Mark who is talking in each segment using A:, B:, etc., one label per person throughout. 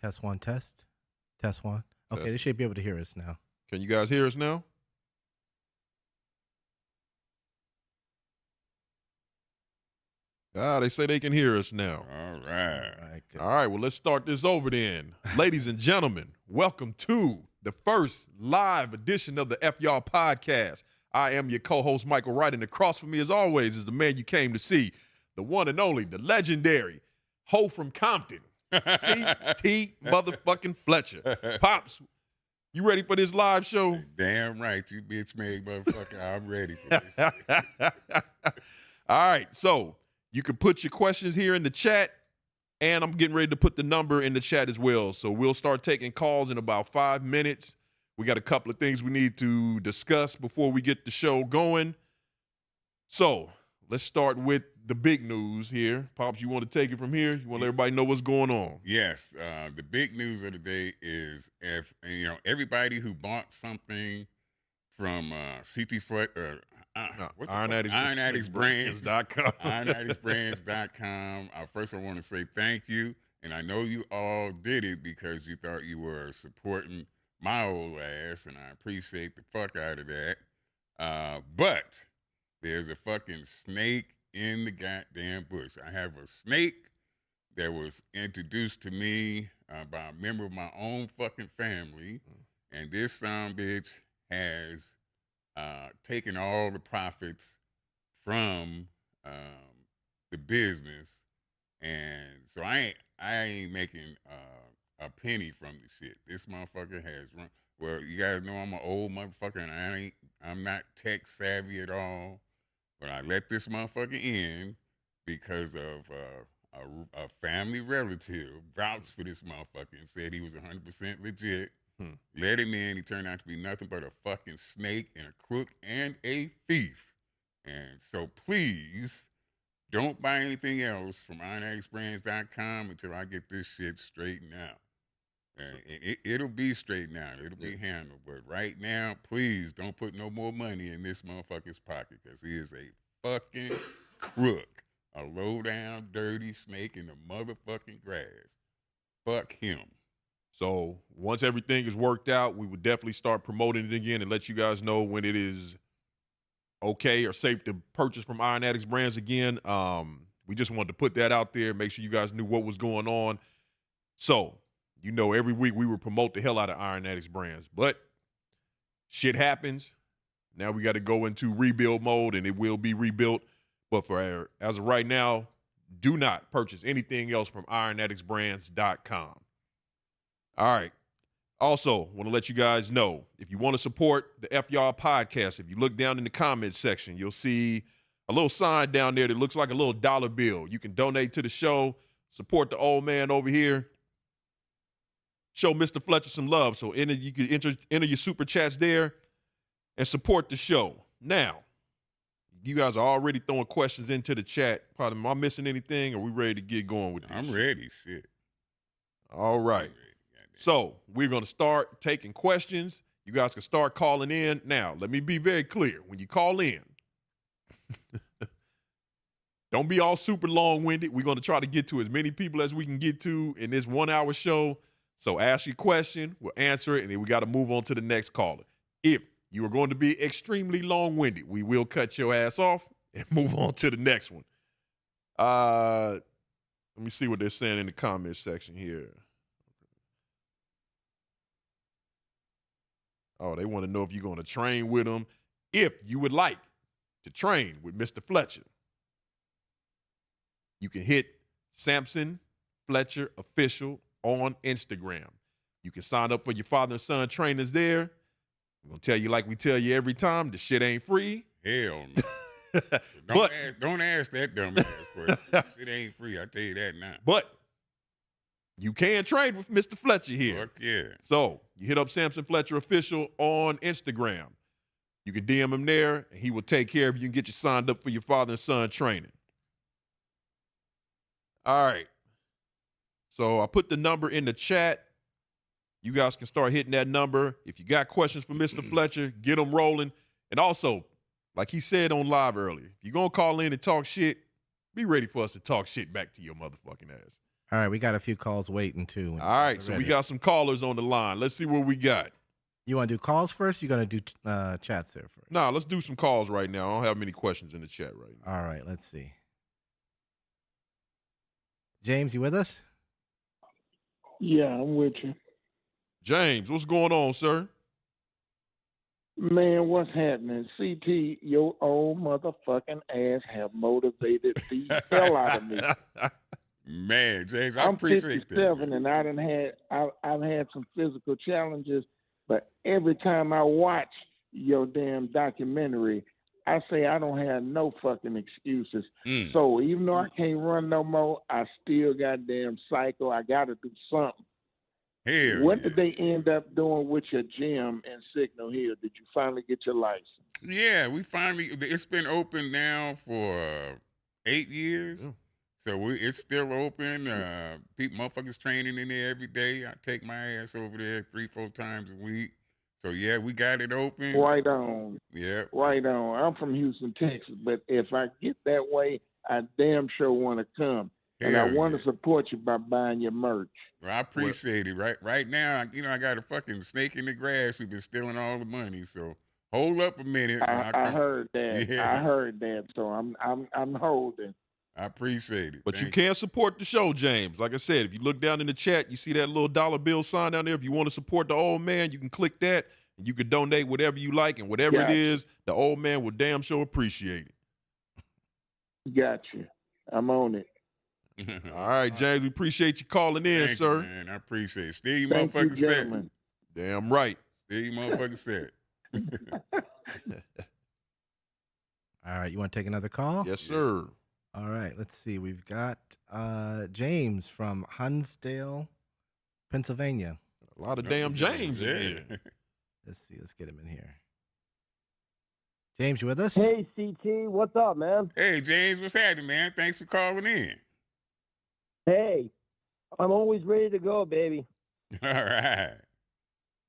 A: Test one, test. Test one. Okay,
B: Test.
A: they should be able to hear us now.
B: Can you guys hear us now? They say they can hear us now.
C: All right.
A: Good.
B: All right, well, let's start this over then. Ladies and gentlemen, welcome to the first live edition of the F Y'all podcast. I am your co-host, Michael Wright, and across from me, as always, is the man you came to see, the one and only, the legendary Ho from Compton, C.T. motherfucking Fletcher. Pops, you ready for this live show?
C: Damn right, you bitch made motherfucker. I'm ready for this.
B: All right, so you can put your questions here in the chat, and I'm getting ready to put the number in the chat as well. So we'll start taking calls in about 5 minutes. We got a couple of things we need to discuss before we get the show going. So let's start with the big news here. Pops, you want to take it from here? You want to let everybody know what's going on?
C: Yes, the big news of the day is everybody who bought something from CT Fletcher,
B: Iron
C: Addicts
B: Brands.com.
C: IronAddictsBrands.com. First, I want to say thank you, and I know you all did it because you thought you were supporting my old ass, and I appreciate the fuck out of that. But there's a fucking snake in the goddamn bush. I have a snake that was introduced to me by a member of my own fucking family, and this bitch has taken all the profits from the business, and so I ain't making a penny from the shit. This motherfucker has run. Well, you guys know I'm an old motherfucker, and I'm not tech savvy at all. But I let this motherfucker in because of a family relative vouched for this motherfucker and said he was 100% legit. Let him in. He turned out to be nothing but a fucking snake and a crook and a thief. And so please don't buy anything else from IronAddictsBrands.com until I get this shit straightened out. And it'll be straightened out. It'll be handled. But right now, please don't put no more money in this motherfucker's pocket because he is a fucking crook. A low-down, dirty snake in the motherfucking grass. Fuck him.
B: So once everything is worked out, we would definitely start promoting it again and let you guys know when it is okay or safe to purchase from Iron Addicts Brands again. We just wanted to put that out there, make sure you guys knew what was going on. So, you know, every week we would promote the hell out of Iron Addicts Brands, but shit happens. Now we got to go into rebuild mode, and it will be rebuilt. But as of right now, do not purchase anything else from IronAddictsBrands.com. All right. Also, want to let you guys know, if you want to support the F Y'all podcast, if you look down in the comments section, you'll see a little sign down there that looks like a little dollar bill. You can donate to the show, support the old man over here, show Mr. Fletcher some love. So you can enter your super chats there and support the show. Now, you guys are already throwing questions into the chat. Pardon, am I missing anything? Or are we ready to get going with this?
C: I'm ready, shit.
B: All right. So we're going to start taking questions. You guys can start calling in. Now, let me be very clear. When you call in, don't be all super long-winded. We're going to try to get to as many people as we can get to in this 1 hour show. So ask your question, we'll answer it, and then we got to move on to the next caller. If you are going to be extremely long-winded, we will cut your ass off and move on to the next one. Let me see what they're saying in the comments section here. Oh, they want to know if you're going to train with them. If you would like to train with Mr. Fletcher, you can hit Samson Fletcher Official on Instagram. You can sign up for your father and son trainers there. I'm going to tell you like we tell you every time, the shit ain't free.
C: Hell no. Don't ask that dumb ass question. Shit ain't free, I tell you that now.
B: But you can train with Mr. Fletcher here.
C: Fuck yeah.
B: So you hit up Samson Fletcher Official on Instagram. You can DM him there, and he will take care of you and get you signed up for your father and son training. All right. So I put the number in the chat. You guys can start hitting that number. If you got questions for Mr. Fletcher, get them rolling. And also, like he said on live earlier, if you're going to call in and talk shit, be ready for us to talk shit back to your motherfucking ass.
A: All right, we got a few calls waiting too.
B: All right, so we got some callers on the line. Let's see what we got.
A: You want to do calls first? You're gonna do chats there first.
B: Nah, let's do some calls right now. I don't have many questions in the chat right now.
A: All right, let's see. James, you with us?
D: Yeah, I'm with you.
B: James, what's going on, sir?
D: Man, what's happening? CT, your old motherfucking ass have motivated the hell out of me.
C: Man, James, I
D: I'm
C: appreciate
D: 57
C: that.
D: and I've had some physical challenges, but every time I watch your damn documentary, I say I don't have no fucking excuses. So even though I can't run no more, I still goddamn psycho. I got to do something.
C: Hell
D: What
C: yeah.
D: did they end up doing with your gym in Signal Hill? Did you finally get your license?
C: Yeah, it's been open now for 8 years.
B: Yeah.
C: So it's still open. People, motherfuckers training in there every day. I take my ass over there 3-4 times a week. So yeah, we got it open.
D: Right on.
C: Yeah.
D: Right on. I'm from Houston, Texas, but if I get that way, I damn sure want to come. And I
C: Hell
D: want
C: yeah.
D: to support you by buying your merch.
C: Well, I appreciate it. Right now, I got a fucking snake in the grass who's been stealing all the money. So hold up a minute.
D: I heard that.
C: Yeah.
D: I heard that. So I'm holding.
C: I appreciate it.
B: But you
C: Thank
B: can support the show, James. Like I said, if you look down in the chat, you see that little dollar bill sign down there. If you want to support the old man, you can click that. And you can donate whatever you like. And whatever it is, the old man will damn sure appreciate it.
D: Got you. I'm on it.
B: All right, James, we appreciate you calling in,
C: Thank
B: sir.
C: you, man. I appreciate it. Still you
D: Thank you,
C: motherfuckers set.
D: gentlemen.
B: Damn right.
C: Still you motherfuckers set.
A: All right, you want to take another call?
B: Yes, sir.
A: All right, let's see. We've got James from Hunsdale, Pennsylvania.
B: A lot of damn James in
C: Yeah.
B: here.
A: Let's see. Let's get him in here. James, you with us?
E: Hey, CT, what's up, man?
C: Hey, James, what's happening, man? Thanks for calling in.
E: Hey, I'm always ready to go, baby.
C: All right.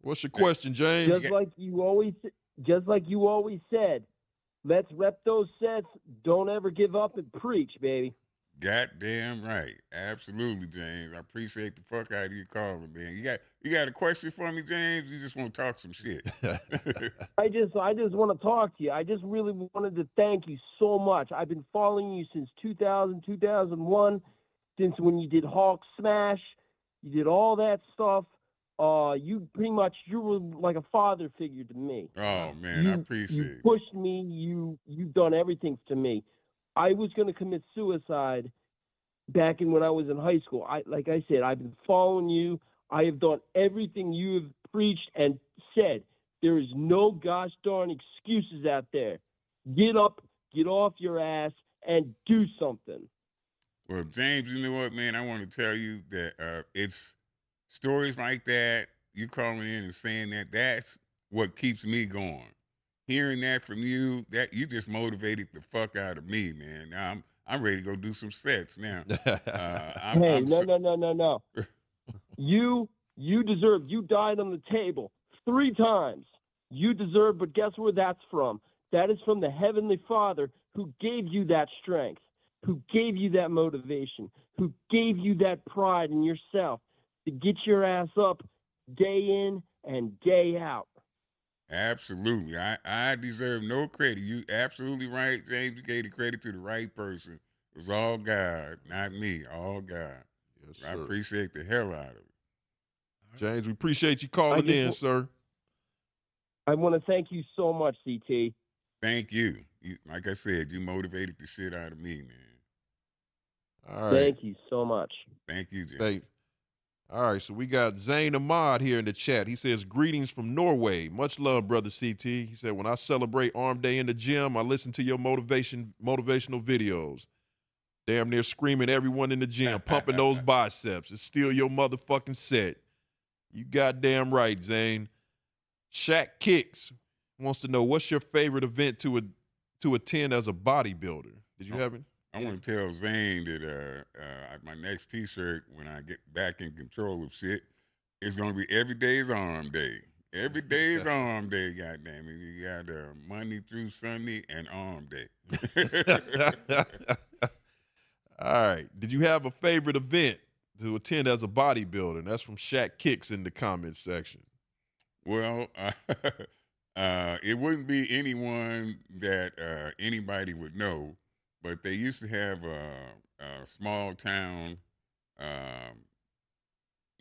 B: What's your question, James?
E: Just like you always said, let's rep those sets. Don't ever give up and preach, baby.
C: Goddamn right. Absolutely, James. I appreciate the fuck out of you calling, man. You got a question for me, James? You just want to talk some shit.
E: I just want to talk to you. I just really wanted to thank you so much. I've been following you since 2000, 2001, since when you did Hulk Smash. You did all that stuff. You were like a father figure to me.
C: Oh man, I appreciate
E: you
C: it.
E: pushed me. You've done everything to me. I was going to commit suicide back when I was in high school. Like I said, I've been following you. I have done everything you have preached and said. There is no gosh darn excuses out there. Get up, get off your ass, and do something.
C: Well, James, you know what, man? I want to tell you that it's stories like that, you calling in and saying that's what keeps me going. Hearing that from you, that you just motivated the fuck out of me, man. Now I'm ready to go do some sets now.
E: No. You deserve. You died on the table 3 times. You deserve, but guess where that's from? That is from the Heavenly Father who gave you that strength, who gave you that motivation, who gave you that pride in yourself to get your ass up day in and day out.
C: Absolutely. I deserve no credit. You absolutely right, James. You gave the credit to the right person. It was all God, not me. All God.
B: Yes,
C: I
B: sir.
C: appreciate the hell out of it.
B: James, we appreciate you calling in, sir.
E: I want to thank you so much, CT.
C: Thank you. Like I said, you motivated the shit out of me, man.
B: All right.
E: Thank you so much.
C: Thank you, James.
B: Thanks. All right, so we got Zayn Ahmad here in the chat. He says, greetings from Norway. Much love, brother CT. He said, when I celebrate Arm Day in the gym, I listen to your motivational videos. Damn near screaming everyone in the gym, pumping those biceps. It's still your motherfucking set. You goddamn right, Zayn. Shaq Kicks wants to know, what's your favorite event to attend as a bodybuilder? Did you have it?
C: I want to tell Zane that my next T-shirt, when I get back in control of shit, it's going to be Every Day is Arm Day. Every day is Arm Day, goddamn it. You got Monday through Sunday and Arm Day.
B: All right. Did you have a favorite event to attend as a bodybuilder? That's from Shaq Kicks in the comments section.
C: Well, it wouldn't be anyone that anybody would know, but they used to have a small town. Um,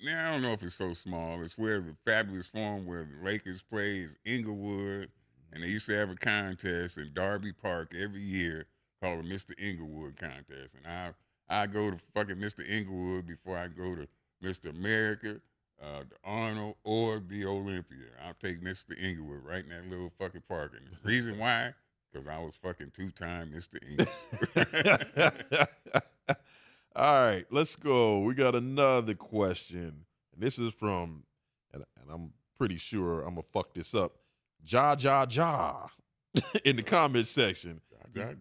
C: Now I don't know if it's so small. It's where the Fabulous Farm, where the Lakers play, is Inglewood, and they used to have a contest in Darby Park every year called the Mr. Inglewood contest. And I go to fucking Mr. Inglewood before I go to Mr. America, the Arnold, or the Olympia. I'll take Mr. Inglewood right in that little fucking park. And the reason why? Because I was fucking 2-time Mr. Inglewood.
B: All right, let's go. We got another question. And this is from, and I'm pretty sure I'm going to fuck this up, Ja in the comments section.
C: Ja.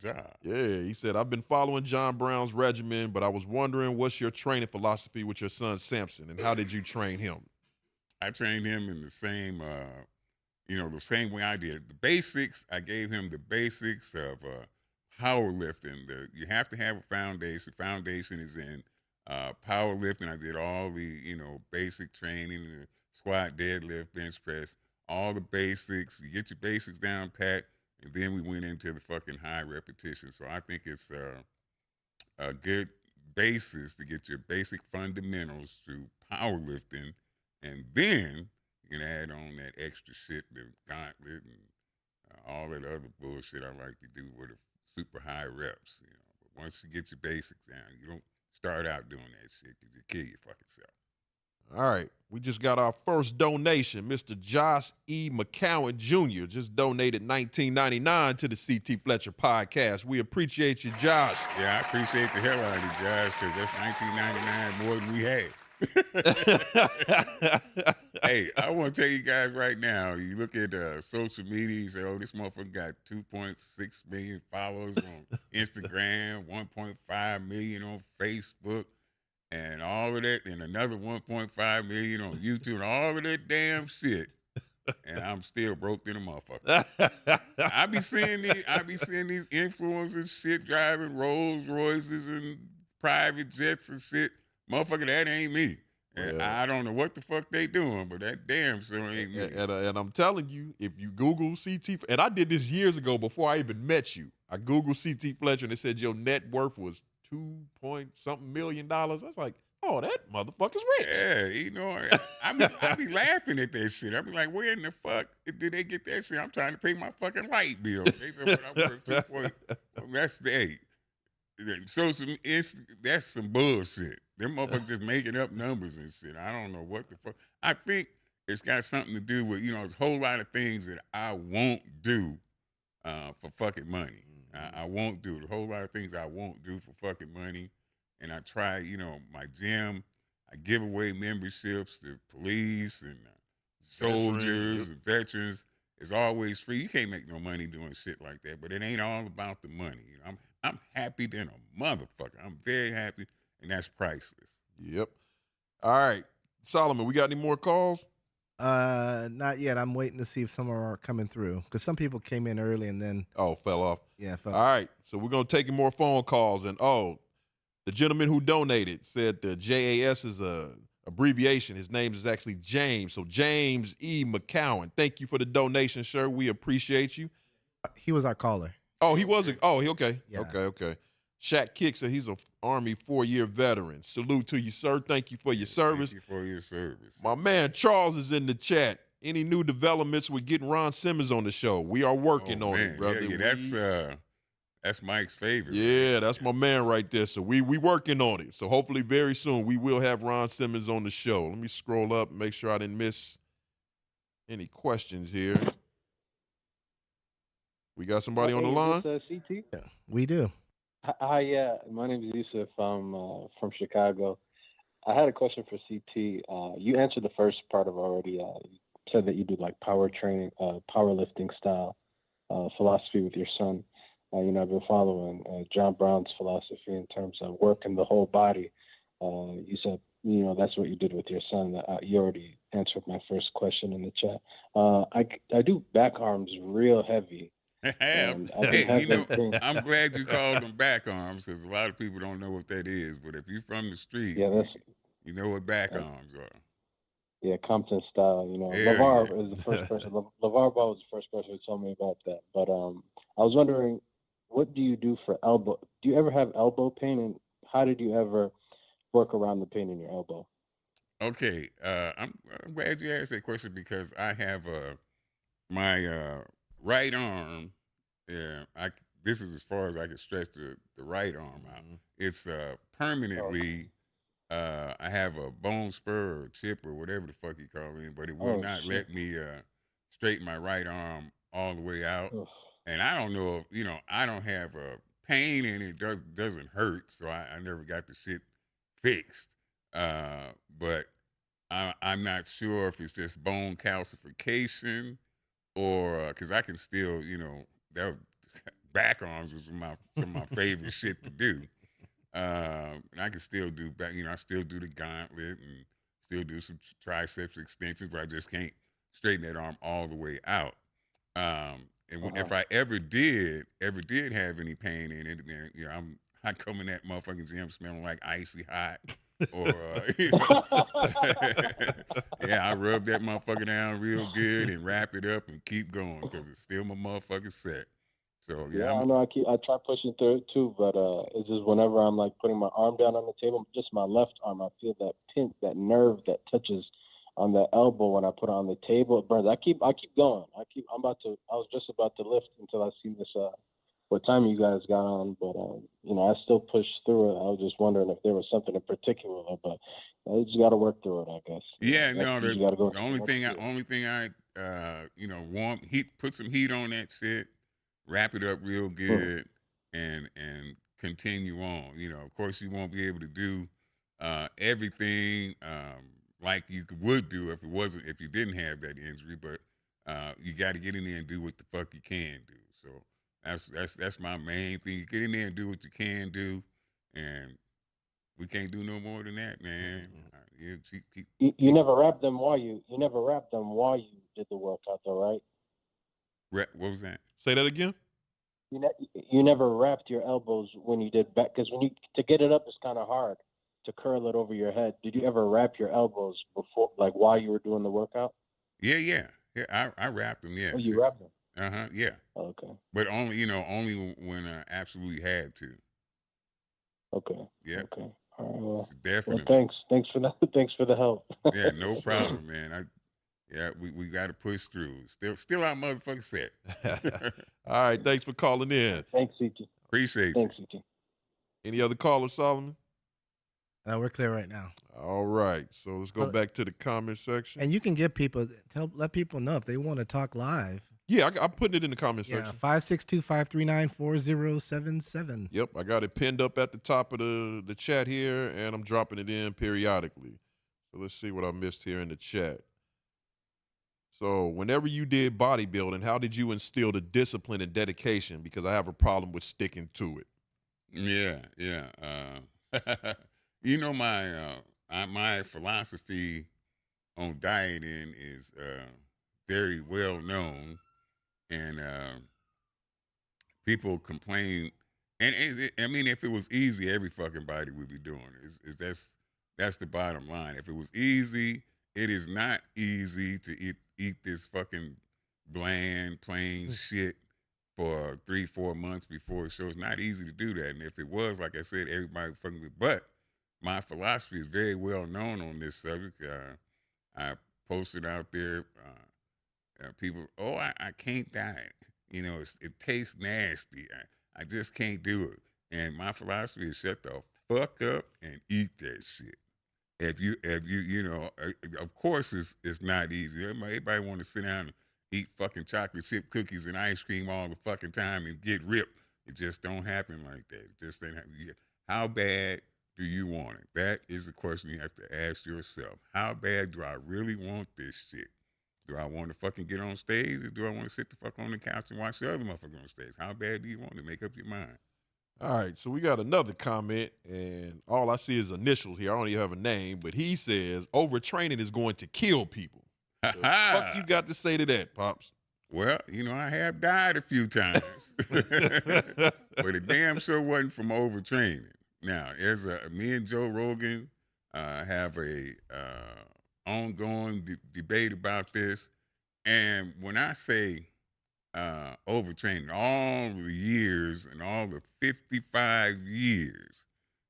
B: Yeah, he said, I've been following John Brown's regimen, but I was wondering, what's your training philosophy with your son Samson, and how did you train him?
C: I trained him in the same, the same way I did. The basics, I gave him the basics of powerlifting. You have to have a foundation. Foundation is in powerlifting. I did all the, basic training, the squat, deadlift, bench press, all the basics. You get your basics down pat, and then we went into the fucking high repetition. So I think it's a good basis to get your basic fundamentals through powerlifting, and then you can add on that extra shit, the gauntlet and all that other bullshit I like to do with a super high reps. But once you get your basics down, you don't start out doing that shit because you kill your fucking self.
B: All right, we just got our first donation. Mr. Josh E. McCowan Jr. just donated $19.99 to the CT Fletcher podcast. We appreciate you, Josh.
C: Yeah, I appreciate the hell out of you, Josh, because that's $19.99 more than we had. Hey, I want to tell you guys right now, you look at social media, you say, oh, this motherfucker got 2.6 million followers on Instagram, 1.5 million on Facebook, and all of that, and another 1.5 million on YouTube, and all of that damn shit. And I'm still broke than a motherfucker. I be seeing these influencers shit driving Rolls Royces and private jets and shit. Motherfucker, that ain't me. And
B: Yeah.
C: I don't know what the fuck they doing, but that damn sure ain't me.
B: And I'm telling you, if you Google CT, and I did this years ago before I even met you. I Googled CT Fletcher and it said your net worth was $2-point-something million. I was like, oh, that motherfucker's rich.
C: Yeah, I be laughing at that shit. I be like, where in the fuck did they get that shit? I'm trying to pay my fucking light bill. They said, well, I work 2 point. That's the that's some bullshit. Them motherfuckers just making up numbers and shit. I don't know what the fuck. I think it's got something to do with, there's a whole lot of things that I won't do for fucking money. I won't do it. A whole lot of things I won't do for fucking money. And I try, my gym, I give away memberships to police and soldiers and veterans. It's always free. You can't make no money doing shit like that, but it ain't all about the money. I'm happy than a motherfucker. I'm very happy, and that's priceless.
B: Yep. All right. Solomon, we got any more calls?
A: Not yet. I'm waiting to see if some are coming through because some people came in early and then
B: fell off.
A: Yeah,
B: All right. So we're gonna take more phone calls, and the gentleman who donated said the JAS is a abbreviation. His name is actually James. So James E. McCowan, thank you for the donation, sir. We appreciate you.
A: He was our caller.
B: Oh, he wasn't. Oh, okay.
A: Yeah.
B: Okay. Shaq Kick said he's an Army 4-year veteran. Salute to you, sir. Thank you for your service.
C: Thank you for your service.
B: My man Charles is in the chat. Any new developments with getting Ron Simmons on the show? We are working on it, brother.
C: Yeah, that's Mike's favorite.
B: Yeah, that's my man right there. So we working on it. So hopefully very soon we will have Ron Simmons on the show. Let me scroll up and make sure I didn't miss any questions here. We got somebody on the line?
F: Is this, CT?
A: Yeah, we do.
F: Hi, yeah. My name is Yusuf. I'm from Chicago. I had a question for CT. You answered the first part of already. You said that you do like power training, powerlifting style philosophy with your son. I've been following John Brown's philosophy in terms of working the whole body. You said, that's what you did with your son. You already answered my first question in the chat. I do back arms real heavy.
C: I'm glad you called them back arms because a lot of people don't know what that is. But if you're from the street, You know what back
F: Uh,
C: arms are.
F: yeah, Compton style. You know,
C: Hell
F: LeVar
C: yeah.
F: is the first person. LeVar Ball was the first person who told me about that. But I was wondering, what do you do for elbow? Do you ever have elbow pain, and how did you ever work around the pain in your elbow?
C: Okay, I'm glad you asked that question because I have my right arm. Yeah, this is as far as I can stretch the right arm out.
B: Mhm.
C: It's
F: Oh,
C: permanently. I have a bone spur or chip or whatever the fuck you call it, but it will
F: oh
C: not
F: shit.
C: let me straighten my right arm all the way out.
F: Ugh.
C: And I don't know if I don't have pain and it doesn't hurt, so I never got the shit fixed. But I'm not sure if it's just bone calcification or because I can still, that back arms was some of my favorite shit to do. And I can still do back, I still do the gauntlet and still do some triceps extensions, but I just can't straighten that arm all the way out. And
F: Uh-huh.
C: if I ever did have any pain in it, then I come in that motherfucking gym smelling like icy hot, or yeah, I rub that motherfucker down real good and wrap it up and keep going because it's still my motherfucking set. So yeah,
F: Yeah, I know. I try pushing through it too, but it's just whenever I'm like putting my arm down on the table, just my left arm, I feel that pin, that nerve that touches on the elbow when I put it on the table. It burns. I keep going. I was just about to lift until I see this. What time you guys got on? But I still push through it. I was just wondering if there was something in particular, but you just got to work through it, I guess.
C: yeah,
F: Next
C: no,
F: week
C: the,
F: you got to go
C: the
F: to
C: only
F: next
C: thing I
F: year.
C: only thing I warm heat, put some heat on that shit, wrap it up real
F: Hmm.
C: good, and continue on. Of course, you won't be able to do everything like you would do if you didn't have that injury, but you got to get in there and do what the fuck you can do. So that's my main thing. You get in there and do what you can do, and we can't do no more than that, man.
F: You never wrapped them while you did the workout, though, right?
C: What was that?
B: Say that again.
F: You never wrapped your elbows when you did back, because when you to get it up, it's kind of hard to curl it over your head. Did you ever wrap your elbows before, like while you were doing the workout?
C: Yeah, yeah, yeah. I wrapped them.
F: Oh,
C: Yes,
F: you
C: yes.
F: wrapped them.
C: Yeah.
F: Okay,
C: But only when I absolutely had to.
F: okay,
C: Yep,
F: okay. All right. Well,
C: definitely.
F: thanks for that. Thanks for the help.
C: Yeah, no problem, man. We got to push through. Still our motherfucking set.
B: All right, thanks for calling in.
F: Thanks, CT.
C: Appreciate you.
F: Thanks, CT.
B: Any other callers, Solomon?
A: We're clear right now.
B: All right, so let's go
A: Well,
B: back to the comment section.
A: and you can give people let people know if they want to talk live.
B: Yeah, I'm putting it in the comment
A: Yeah,
B: section.
A: 562-539-4077.
B: Yep, I got it pinned up at the top of the chat here, and I'm dropping it in periodically. So let's see what I missed here in the chat. So whenever you did bodybuilding, how did you instill the discipline and dedication? Because I have a problem with sticking to it.
C: Yeah, yeah. My philosophy on dieting is very well known, and people complain. And I mean, if it was easy, every fucking body would be doing it. That's the bottom line. If it was easy, it is not easy to eat this fucking bland, plain shit for 3-4 months before a show. It's not easy to do that. And if it was, like I said, everybody fucking would. But my philosophy is very well known on this subject. I posted out there. People, oh, I can't diet. It tastes nasty. I just can't do it. And my philosophy is shut the fuck up and eat that shit. Of course, it's not easy. Everybody want to sit down and eat fucking chocolate chip cookies and ice cream all the fucking time and get ripped. It just don't happen like that. It just ain't happen. How bad do you want it? That is the question you have to ask yourself. How bad do I really want this shit? Do I want to fucking get on stage, or do I want to sit the fuck on the couch and watch the other motherfucker on stage? How bad do you want to make up your mind?
B: All right, so we got another comment, and all I see is initials here. I don't even have a name, but he says overtraining is going to kill people. The fuck you got to say to that, Pops?
C: Well, I have died a few times, but it damn sure wasn't from overtraining. Now, me and Joe Rogan, have a ongoing debate about this. And when I say overtraining, all the years and all the 55 years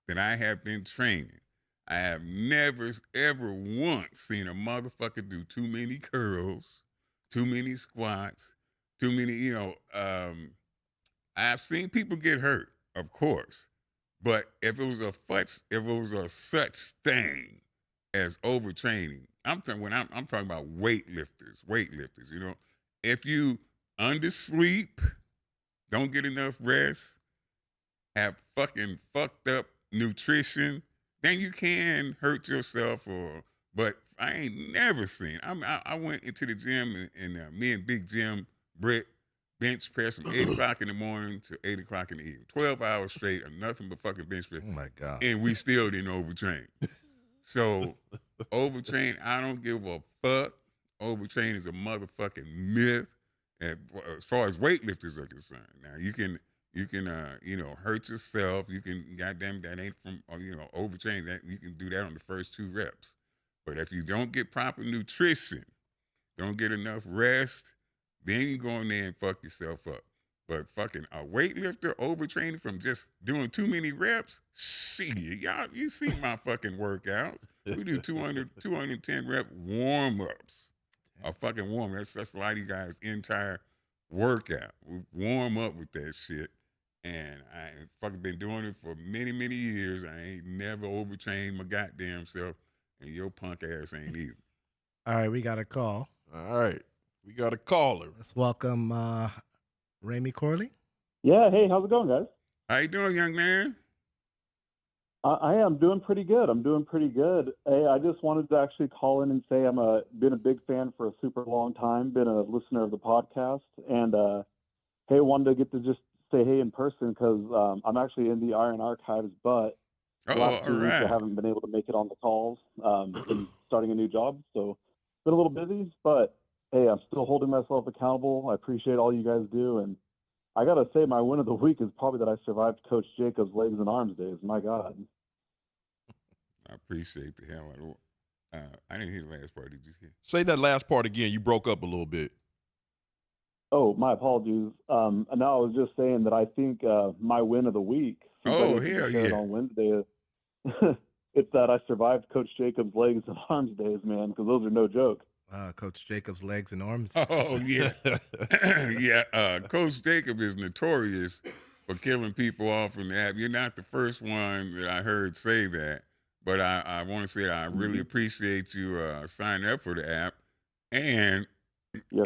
C: that I have been training, I have never, ever once seen a motherfucker do too many curls, too many squats, too many, I've seen people get hurt, of course. But if it was a such thing as overtraining, I'm talking about weightlifters. If you undersleep, don't get enough rest, have fucking fucked up nutrition, then you can hurt yourself. But I ain't never seen. I went into the gym and me and Big Jim Britt bench press from 8 o'clock in the morning to 8 o'clock in the evening, 12 hours straight of nothing but fucking bench press,
A: Oh my God.
C: and we still didn't overtrain. So overtrain, I don't give a fuck. Overtrain is a motherfucking myth. And as far as weightlifters are concerned, now you can hurt yourself. You can, goddamn, that ain't from overtraining. That you can do that on the first 2 reps. But if you don't get proper nutrition, don't get enough rest, then you go in there and fuck yourself up. But fucking a weightlifter overtraining from just doing too many reps, shit, y'all, you see my fucking workouts. We do 210 rep warm-ups. A fucking warm. That's a lot of you guys' entire workout. We warm up with that shit. And I fucking been doing it for many, many years. I ain't never overtrained my goddamn self. And your punk ass ain't either.
A: All right, we got a call.
B: All right. We got a caller.
A: Let's welcome Ramey Corley.
G: Yeah, hey, how's it going, guys?
C: How you doing, young man?
G: I am doing pretty good. I'm doing pretty good. Hey, I just wanted to actually call in and say been a big fan for a super long time, been a listener of the podcast, and hey, wanted to get to just say hey in person because I'm actually in the Iron Archives, but the last 2 weeks I haven't been able to make it on the calls. Been starting a new job, so been a little busy, but hey, I'm still holding myself accountable. I appreciate all you guys do, and I gotta say, my win of the week is probably that I survived Coach Jacobs' legs and arms days. My God.
C: I appreciate the hell out of it. I didn't hear the last part. Did you hear?
B: Say that last part again. You broke up a little bit.
G: Oh, my apologies. And now I was just saying that I think my win of the week.
C: Oh, hell yeah.
G: On Wednesday, it's that I survived Coach Jacobs' legs and arms days, man, because those are no joke.
A: Coach Jacobs' legs and arms.
C: Oh, yeah. Yeah. Coach Jacob is notorious for killing people off from the app. You're not the first one that I heard say that, but I want to say that I really appreciate you signing up for the app. And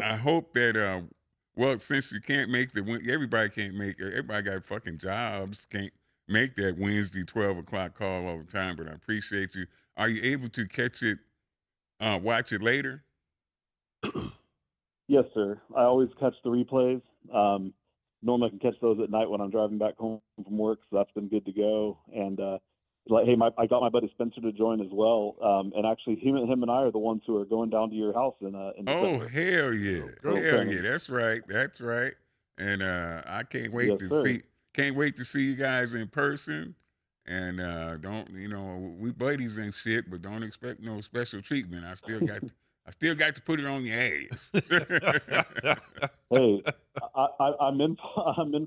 C: I hope that, well, since you can't make everybody can't make it. Everybody got fucking jobs, can't make that Wednesday 12 o'clock call all the time, but I appreciate you. Are you able to catch it, watch it later?
G: Yes, sir. I always catch the replays. Normally I can catch those at night when I'm driving back home from work, so that's been good to go. And like, hey, I got my buddy Spencer to join as well. And actually, him and I are the ones who are going down to your house in December.
C: Hell yeah, hell yeah, that's right. And I can't wait Can't wait to see you guys in person. And we buddies and shit, but don't expect no special treatment. I still got to put it on your ass.
G: Hey, I'm in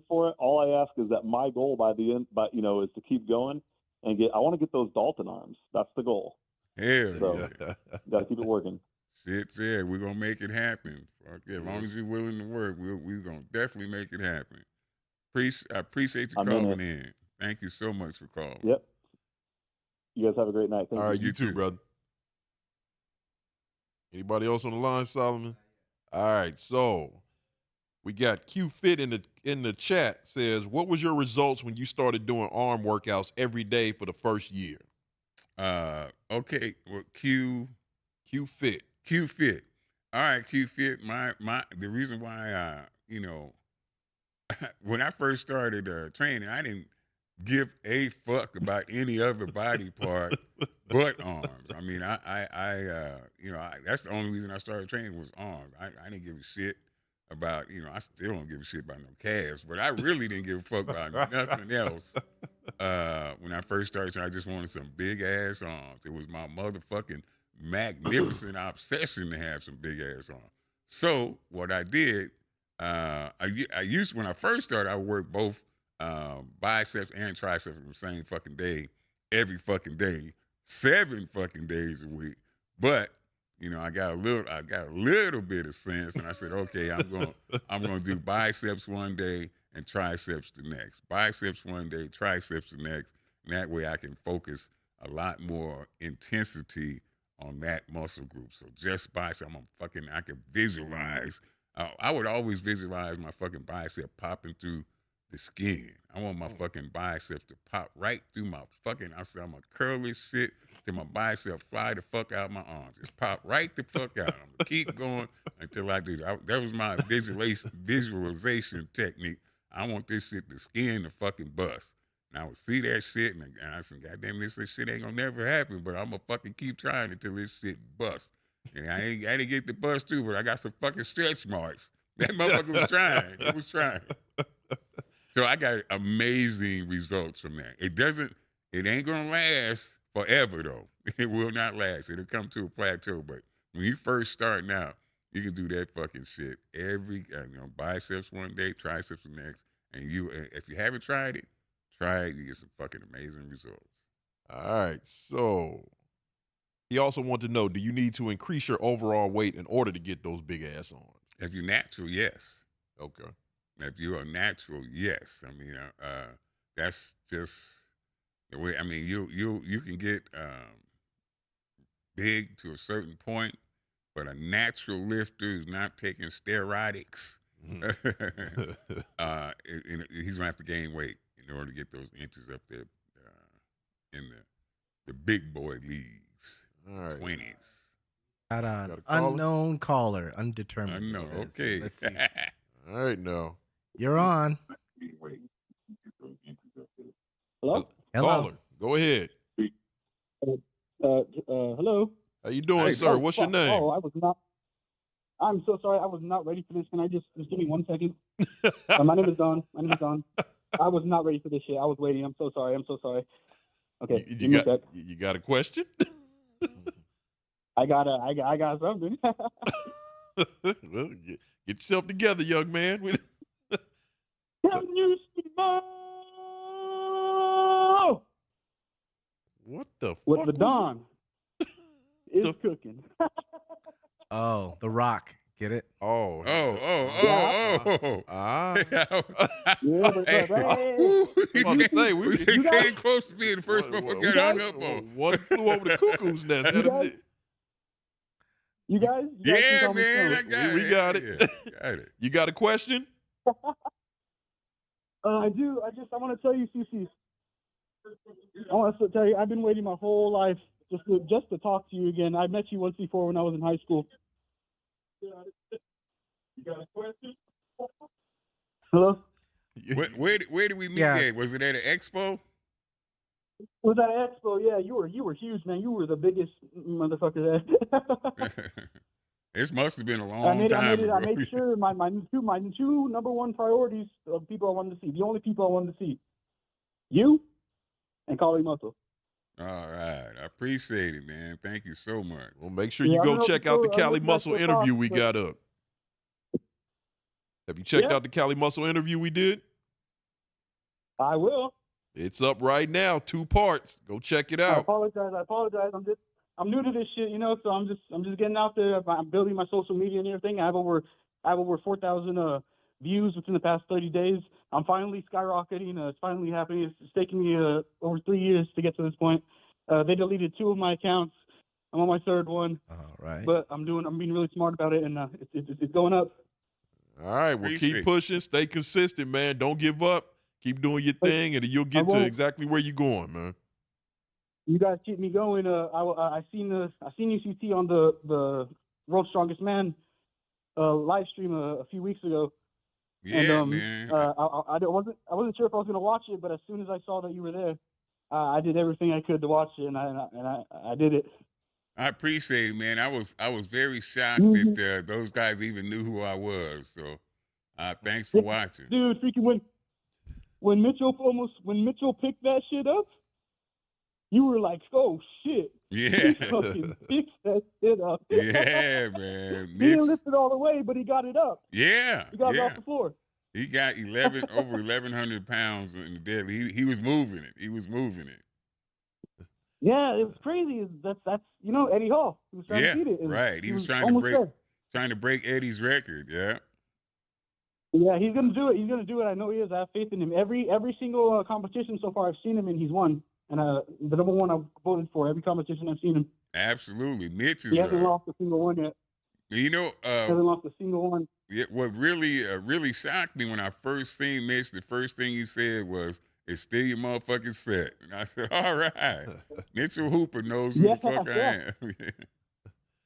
G: for it. All I ask is that my goal by the end, is to keep going and I want to get those Dalton arms. That's the goal.
C: Hell
G: yeah. Got to keep it working.
C: Shit, yeah, we're gonna make it happen. As long as you're willing to work, we're gonna definitely make it happen. I appreciate you calling in. Thank you so much for calling.
G: Yep. You guys have a great night. Thank you.
B: All right, you too, brother. Anybody else on the line, Solomon? All right, so we got Q Fit in the chat says, what was your results when you started doing arm workouts every day for the first year?
C: Okay, well, Q Fit. All right, Q Fit. The reason why when I first started training, I didn't give a fuck about any other body part but arms. I mean, that's the only reason I started training was arms. I didn't give a shit about, I still don't give a shit about no calves, but I really didn't give a fuck about nothing else when I first started, I just wanted some big ass arms. It was my motherfucking magnificent obsession to have some big ass arms. So what I did, I used when I first started, I would work both biceps and triceps on the same fucking day, every fucking day, 7 fucking days a week. But you know, I got a little bit of sense, and I said, okay, I'm gonna do biceps one day and triceps the next. Biceps one day, triceps the next, and that way I can focus a lot more intensity on that muscle group. So just bicep, I can visualize. I would always visualize my fucking bicep popping through the skin. I want my fucking bicep to pop right through my fucking. I said I'm gonna curl this shit till my bicep fly the fuck out my arm. Just pop right the fuck out. I'm gonna keep going until I do that. That was my visualization technique. I want this shit to skin the fucking bust. And I would see that shit and I said, God damn, this shit ain't gonna never happen, but I'm gonna fucking keep trying until this shit busts. And I didn't get the bust through, but I got some fucking stretch marks. That motherfucker was trying. It was trying. So I got amazing results from that. It ain't gonna last forever though. It will not last. It'll come to a plateau. But when you first starting out, you can do that fucking shit every, biceps one day, triceps the next, and if you haven't tried it, try it. You get some fucking amazing results.
B: All right. So he also wanted to know: do you need to increase your overall weight in order to get those big ass arms?
C: If you're natural, yes.
B: Okay.
C: If you are natural, yes. I mean, that's just the way. I mean, you can get big to a certain point, but a natural lifter who's not taking steroids, he's gonna have to gain weight in order to get those inches up there in the big boy leagues,
B: All right.
C: 20s.
A: Got an unknown caller, undetermined.
C: Unknown. Okay.
A: Let's see.
B: All right, now.
A: You're on.
E: Hello?
B: Caller, go ahead.
E: Hello?
B: How you doing, sir? What's your name?
E: Oh, I'm so sorry. I was not ready for this. Can I just give me 1 second? My name is Don. I was not ready for this shit. I was waiting. I'm so sorry. Okay.
B: You got a question?
E: I got something.
B: Well, get yourself together, young man.
E: Can you smell
B: What the fuck?
E: what the Don is cooking?
A: Oh, The Rock. Get it?
B: Oh.
C: Yeah,
E: but
C: you
B: say,
C: we came close to being the first one got hung up on.
B: One flew over the cuckoo's nest.
E: You guys
C: Yeah,
E: can call me
C: man, I
E: Stone.
C: got
B: We
C: it.
B: got it.
C: Yeah, got it.
B: You got a question?
E: I do. I want to tell you, CC. I want to tell you, I've been waiting my whole life just to talk to you again. I met you once before when I was in high school. You got a question? Hello?
C: Where did we meet at? Was it at an expo?
E: It was at an expo, yeah. You were huge, man. You were the biggest motherfucker there.
C: This must have been a long time ago.
E: I made sure my two number one priorities of people I wanted to see, the only people I wanted to see, you and Kalimoto.
C: All right. I appreciate it, man. Thank you so much.
B: Well, make sure you go check out the Cali Muscle interview we got up. Have you checked out the Cali Muscle interview we did?
E: I will.
B: It's up right now, 2 parts. Go check it out.
E: I apologize. I'm new to this shit, so I'm just getting out there. I'm building my social media and everything. I have over 4,000 views within the past 30 days. I'm finally skyrocketing. It's finally happening. It's taken me over 3 years to get to this point. They deleted 2 of my accounts. I'm on my 3rd one.
A: All right.
E: But I'm being really smart about it, and it's going up.
B: All right, well, keep pushing. Stay consistent, man. Don't give up. Keep doing your thing, and you'll get to exactly where you're going, man.
E: You guys keep me going. I seen you, CT, on the World's Strongest Man live stream a few weeks ago.
C: Yeah,
E: and,
C: man.
E: I wasn't sure if I was gonna watch it, but as soon as I saw that you were there, I did everything I could to watch it, and I did it.
C: I appreciate it, man. I was very shocked that those guys even knew who I was. So, thanks for watching,
E: dude. Freaking
H: when Mitchell picked that shit up, you were like, oh shit.
C: Yeah.
H: He fucking picked that shit up.
C: Yeah, man.
H: He didn't lift it all the way, but he got it up.
C: Yeah.
H: He got it off the floor.
C: He got over 1,100 pounds in the deadlift. He was moving it. He was moving it.
H: Yeah, it was crazy. That's Eddie Hall. He was trying to beat it.
C: Right. He was trying to break Eddie's record. Yeah.
H: Yeah, he's gonna do it. He's gonna do it. I know he is. I have faith in him. Every single competition so far I've seen him in, he's won. And the number one I've voted for every competition I've seen him.
C: Absolutely, Mitch is.
H: He hasn't lost a single one yet.
C: You know,
H: hasn't lost a single one.
C: Yeah, what really shocked me when I first seen Mitch, the first thing he said was, "It's still your motherfucking set." And I said, "All right, Mitchell Hooper knows who the fuck I am."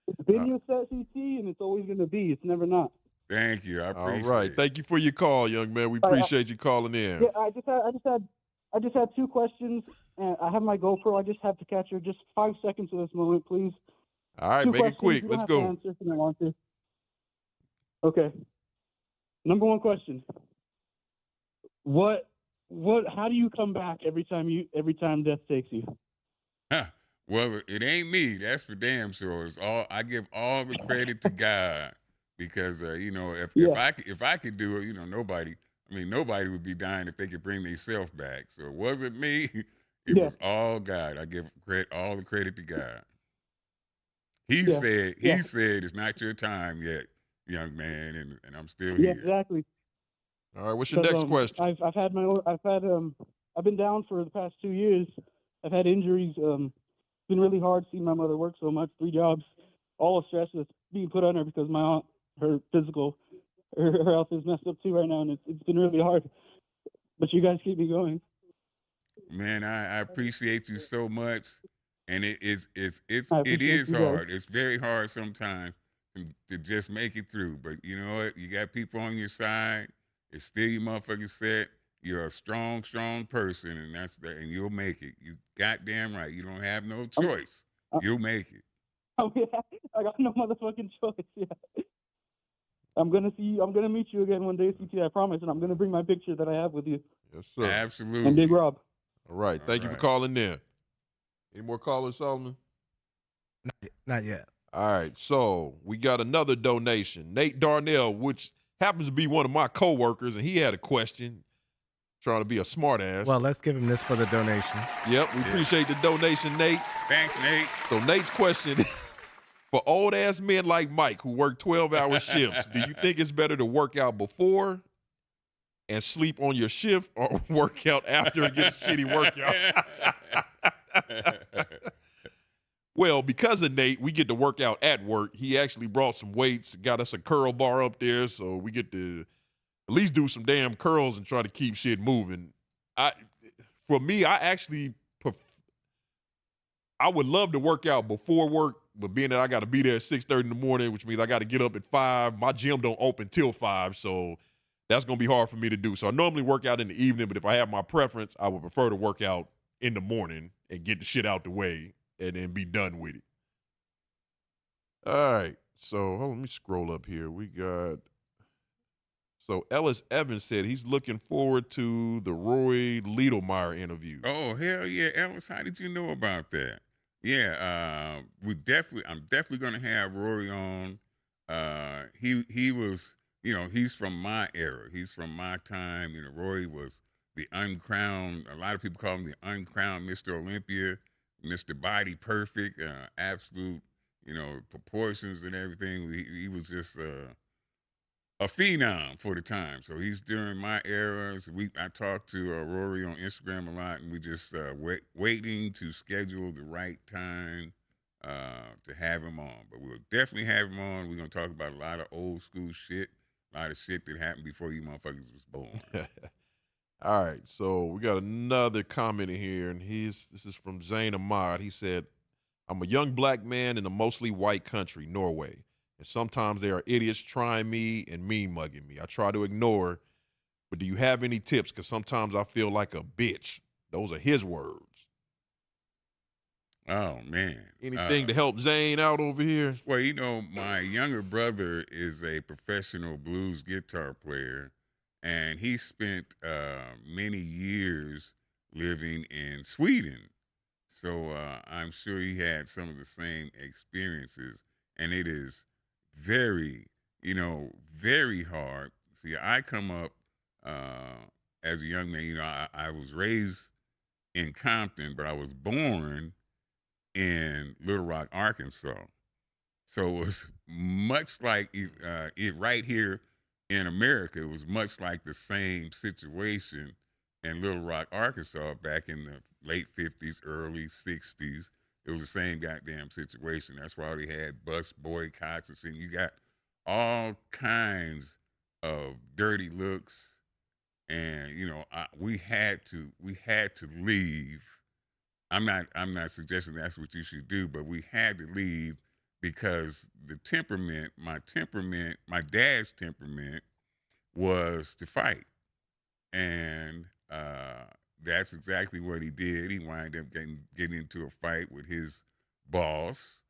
H: It's been your set, CT, and it's always gonna be. It's never not.
C: Thank you. I appreciate it.
B: All right, thank you for your call, young man. We appreciate you calling in.
H: Yeah, I just had two questions, and I have my GoPro. I just have to catch her. Just 5 seconds of this moment, please.
B: All right, make it quick. Let's go.
H: Answer if I want to. Okay. Number one question. How do you come back every time death takes you?
C: Well, it ain't me. That's for damn sure. I give all the credit to God, because if I could do it, nobody would be dying if they could bring themselves back. So it wasn't me. It was all God. I give all the credit to God. He said it's not your time yet, young man, and I'm still here.
H: Yeah, exactly.
B: All right, what's your next question?
H: I've been down for the past 2 years. I've had injuries. It's been really hard seeing my mother work so much, 3 jobs, all the stress that's being put on her because my aunt, her health is messed up too right now, and it's been really hard. But you guys keep me going.
C: Man, I appreciate you so much, and it is hard. It's very hard sometimes to just make it through. But you know what? You got people on your side. It's still your motherfucking set. You're a strong person, and and you'll make it. You goddamn right. You don't have no choice. You'll make it.
H: Oh yeah, I got no motherfucking choice. Yeah. I'm gonna meet you again one day, CT. I promise, and I'm gonna bring my picture that I have with you.
B: Yes, sir.
C: Absolutely.
H: And Big Rob.
B: All right. Thank you for calling in. Any more callers, Solomon?
A: Not yet.
B: All right. So we got another donation. Nate Darnell, which happens to be one of my coworkers, and he had a question. Trying to be a smart ass.
A: Well, let's give him this for the donation.
B: Yep, we appreciate the donation, Nate.
C: Thanks, Nate.
B: So Nate's question, for old ass men like Mike who work 12-hour shifts, do you think it's better to work out before and sleep on your shift, or work out after and get a shitty workout? Well, because of Nate, we get to work out at work. He actually brought some weights, got us a curl bar up there, so we get to at least do some damn curls and try to keep shit moving. For me, I would love to work out before work, but being that I got to be there at 6:30 in the morning, which means I got to get up at 5. My gym don't open till 5, so that's going to be hard for me to do. So I normally work out in the evening, but if I have my preference, I would prefer to work out in the morning and get the shit out the way and then be done with it. All right, so let me scroll up here. So Ellis Evans said he's looking forward to the Roy Liedlmeyer interview.
C: Oh, hell yeah, Ellis, how did you know about that? Yeah, I'm definitely gonna have Rory on. He was, he's from my era. He's from my time. Rory was the uncrowned, a lot of people call him the uncrowned Mr. Olympia, Mr. Body Perfect, absolute, proportions and everything. He was just a phenom for the time. So he's during my era. So I talked to Rory on Instagram a lot, and we just waiting to schedule the right time to have him on. But we'll definitely have him on. We're going to talk about a lot of old school shit, a lot of shit that happened before you motherfuckers was born.
B: All right, so we got another comment in here, and this is from Zayn Ahmad. He said, I'm a young black man in a mostly white country, Norway. And sometimes there are idiots trying me and mean mugging me. I try to ignore, but do you have any tips? Because sometimes I feel like a bitch. Those are his words.
C: Oh, man.
B: Anything to help Zane out over here?
C: Well, my younger brother is a professional blues guitar player, and he spent many years living in Sweden. So I'm sure he had some of the same experiences, and it is very, very hard. See, I come up as a young man. I was raised in Compton, but I was born in Little Rock, Arkansas. So it was much like it right here in America. It was much like the same situation in Little Rock, Arkansas, back in the late '50s, early '60s. It was the same goddamn situation. That's why they had bus boycotts and shit. You got all kinds of dirty looks, and we had to leave. I'm not suggesting that's what you should do, but we had to leave because my dad's temperament was to fight. And that's exactly what he did. He wound up getting into a fight with his boss,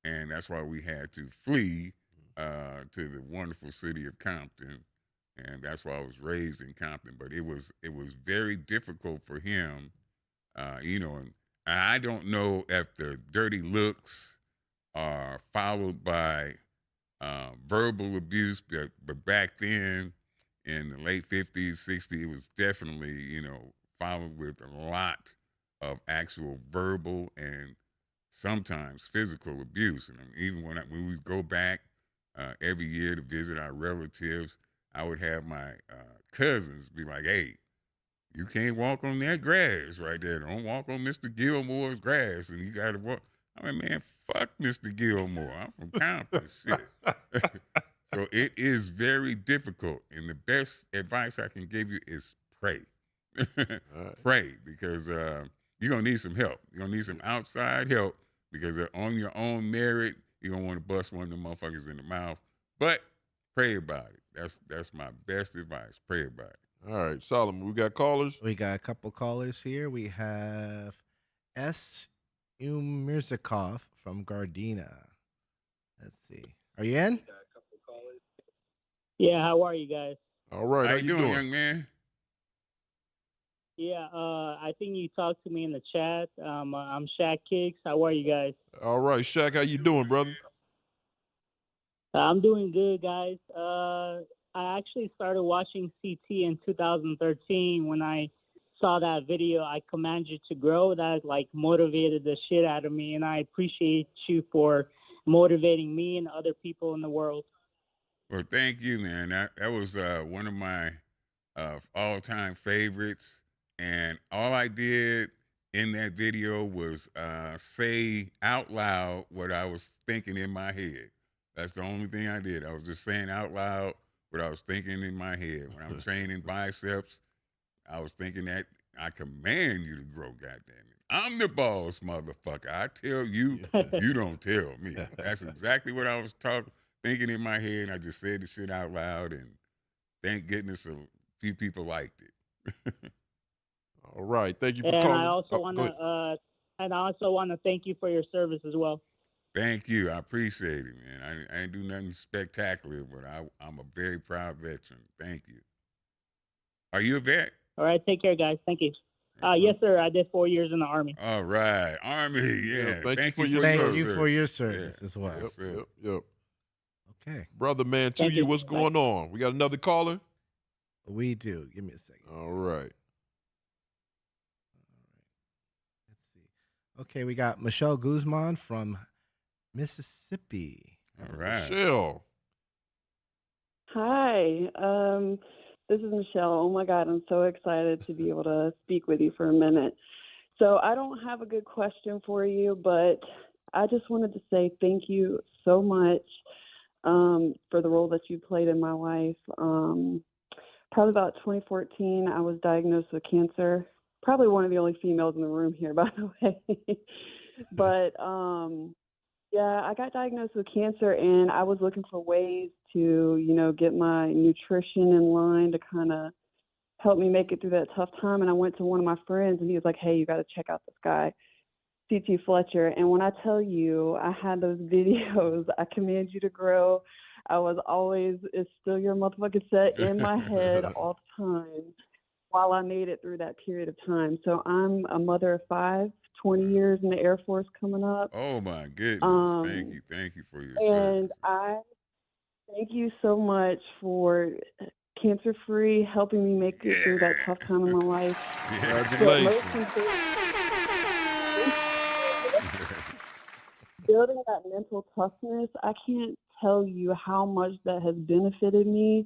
C: and that's why we had to flee to the wonderful city of Compton, and that's why I was raised in Compton. But it was very difficult for him, and I don't know if the dirty looks are followed by verbal abuse, but back then in the late '50s, '60s, it was definitely, followed with a lot of actual verbal and sometimes physical abuse. And even when we go back every year to visit our relatives, I would have my cousins be like, "Hey, you can't walk on that grass right there. Don't walk on Mr. Gilmore's grass, and you got to walk." I mean, man, fuck Mr. Gilmore. I'm from Compton, shit. So it is very difficult, and the best advice I can give you is pray.
B: Right.
C: Pray, because you're gonna need some help. You're gonna need some outside help, because on your own merit, you're gonna want to bust one of them motherfuckers in the mouth. But pray about it. That's my best advice. Pray about it.
B: All right, Solomon, we got callers.
A: We got a couple callers here. We have S. Umirzakov from Gardena. Let's see. Are you in?
I: Yeah, how are you guys?
B: All right,
C: How you doing, young man?
I: Yeah, I think you talked to me in the chat. I'm Shaq Kicks. How are you guys?
B: All right, Shaq, how you doing, brother?
I: I'm doing good, guys. I actually started watching CT in 2013 when I saw that video, I Command You to Grow. That motivated the shit out of me, and I appreciate you for motivating me and other people in the world.
C: Well, thank you, man. That was one of my all-time favorites, and all I did in that video was say out loud what I was thinking in my head. That's the only thing I did. I was just saying out loud what I was thinking in my head. When I'm training biceps, I was thinking that I command you to grow, goddamn it. I'm the boss, motherfucker. I tell you, you don't tell me. That's exactly what I was thinking in my head. I just said the shit out loud, and thank goodness a few people liked it.
B: All right, thank you for
I: And
B: calling.
I: I also want to thank you for your service as well.
C: Thank you. I appreciate it, man. I didn't do nothing spectacular, but I'm a very proud veteran. Thank you. Are you a vet?
I: All right, take care, guys. Thank you. Yes, sir. I did 4 years in the Army.
C: All right, Army. Yeah.
B: Thank you for your
A: Thank
B: service.
A: you for your service as well.
C: Yes,
B: Yep.
A: Okay,
B: Brother man, to
I: Thank
B: you,
I: you.
B: what's going on? We got another caller?
A: we do. Give me a second.
B: All right.
A: Let's see. Okay, we got Michelle Guzman from Mississippi.
C: All right.
B: Michelle.
J: Hi, this is Michelle. Oh my God, I'm so excited to be able to speak with you for a minute. So I don't have a good question for you, but I just wanted to say thank you so much for the role that you played in my life. Probably about 2014, I was diagnosed with cancer. Probably one of the only females in the room here, by the way. But yeah, I got diagnosed with cancer, and I was looking for ways to, get my nutrition in line to kind of help me make it through that tough time. And I went to one of my friends, and he was like, "Hey, you got to check out this guy, CT Fletcher." And when I tell you, I had those videos, I Command You to Grow. I was always, it's still your motherfucking set in my head all the time while I made it through that period of time. So I'm a mother of 5, 20 years in the Air Force coming up.
C: Oh my goodness. Thank you for your
J: And
C: service.
J: I thank you so much for cancer free, helping me make it through that tough time in my life. But most
B: Congratulations.
J: important, building that mental toughness, I can't tell you how much that has benefited me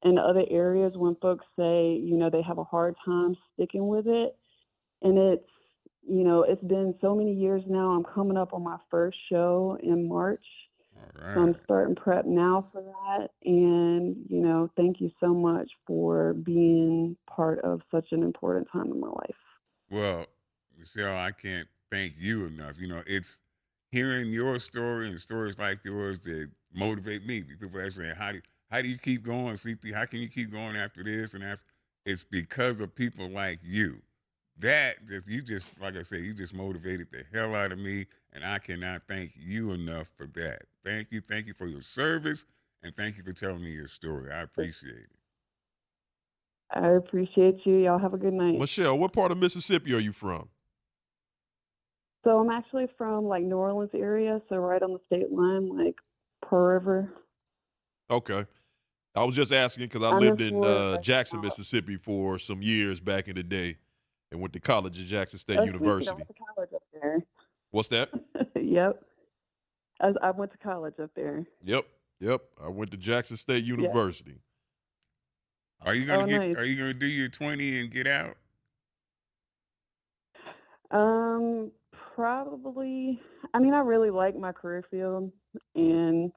J: in other areas when folks say, you know, they have a hard time sticking with it. And it's, you know, it's been so many years now. I'm coming up on my first show in March.
C: All right.
J: So I'm starting prep now for that. And, you know, thank you so much for being part of such an important time in my life.
C: Well, Michelle, I can't thank you enough. You know, it's hearing your story and stories like yours that motivate me. People are saying, how do you keep going, CT? How can you keep going after this and after? It's because of people like you. You just like I said, you just motivated the hell out of me, and I cannot thank you enough for that. Thank you for your service, and thank you for telling me your story. I appreciate it.
J: I appreciate you. Y'all have a good night.
B: Michelle, what part of Mississippi are you from?
J: So I'm actually from like New Orleans area, so right on the state line, like Pearl River.
B: Okay. I was just asking because I
J: I'm
B: lived
J: in
B: in
J: Florida right
B: Jackson,
J: now.
B: Mississippi for some years back in the day and went to college at Jackson State
J: Oh, sweet. I
B: University.
J: went to college up there.
B: What's that?
J: Yep. I went to college up there.
B: Yep. I went to Jackson State
J: Yeah.
B: University.
C: Are you
J: Oh,
C: gonna
J: nice.
C: Are you gonna do your 20 and get out?
J: Probably. I mean, I really like my career field, and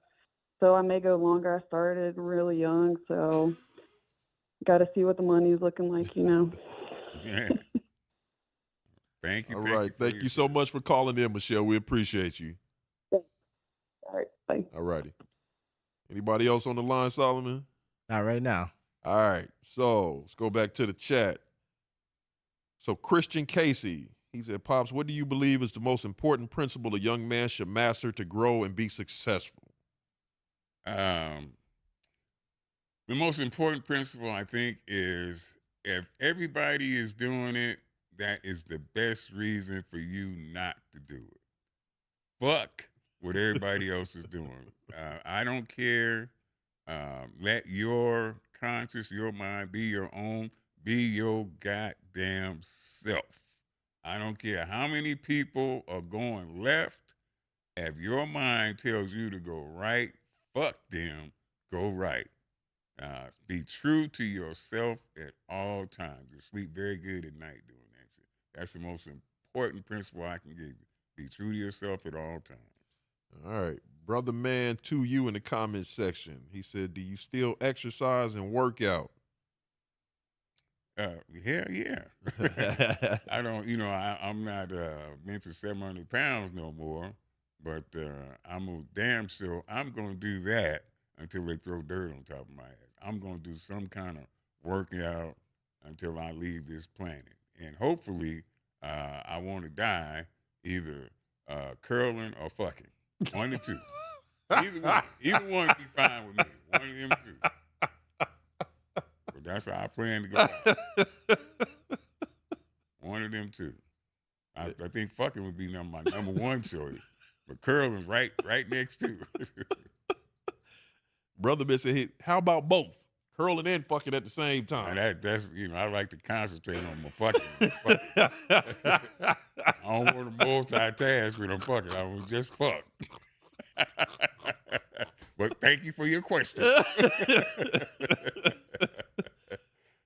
J: so I may go longer. I started really young, so got to see what the money's looking like, you know.
C: Yeah. Thank you.
B: All
C: Thank you
B: right.
C: for
B: Thank
C: your
B: you so much for calling in, Michelle. We appreciate you.
J: All right, bye.
B: All righty. Anybody else on the line, Solomon?
A: Not right now.
B: All right. So let's go back to the chat. So Christian Casey, he said, Pops, what do you believe is the most important principle a young man should master to grow and be successful?
C: The most important principle, I think, is if everybody is doing it, that is the best reason for you not to do it. Fuck what everybody else is doing. I don't care. Let your conscience, your mind be your own. Be your goddamn self. I don't care how many people are going left. If your mind tells you to go right, fuck them, go right. Be true to yourself at all times. You sleep very good at night doing that shit. That's the most important principle I can give you. Be true to yourself at all times.
B: All right. Brother Man to you in the comments section. He said, do you still exercise and work out?
C: Hell yeah. I don't, I'm not into 700 pounds no more, but I'm a damn sure I'm going to do that until they throw dirt on top of my ass. I'm going to do some kind of workout until I leave this planet. And hopefully, I want to die either curling or fucking. One or two. Either one. Either one would be fine with me. One of them two. But that's how I plan to go out. One of them two. I think fucking would be my number one choice. But curling's right next to it.
B: Brother Man said, hey, how about both? Curling and fucking at the same time.
C: That's I like to concentrate on my fucking. I don't want to multitask when I'm fucking. I will just fuck. But thank you for your question.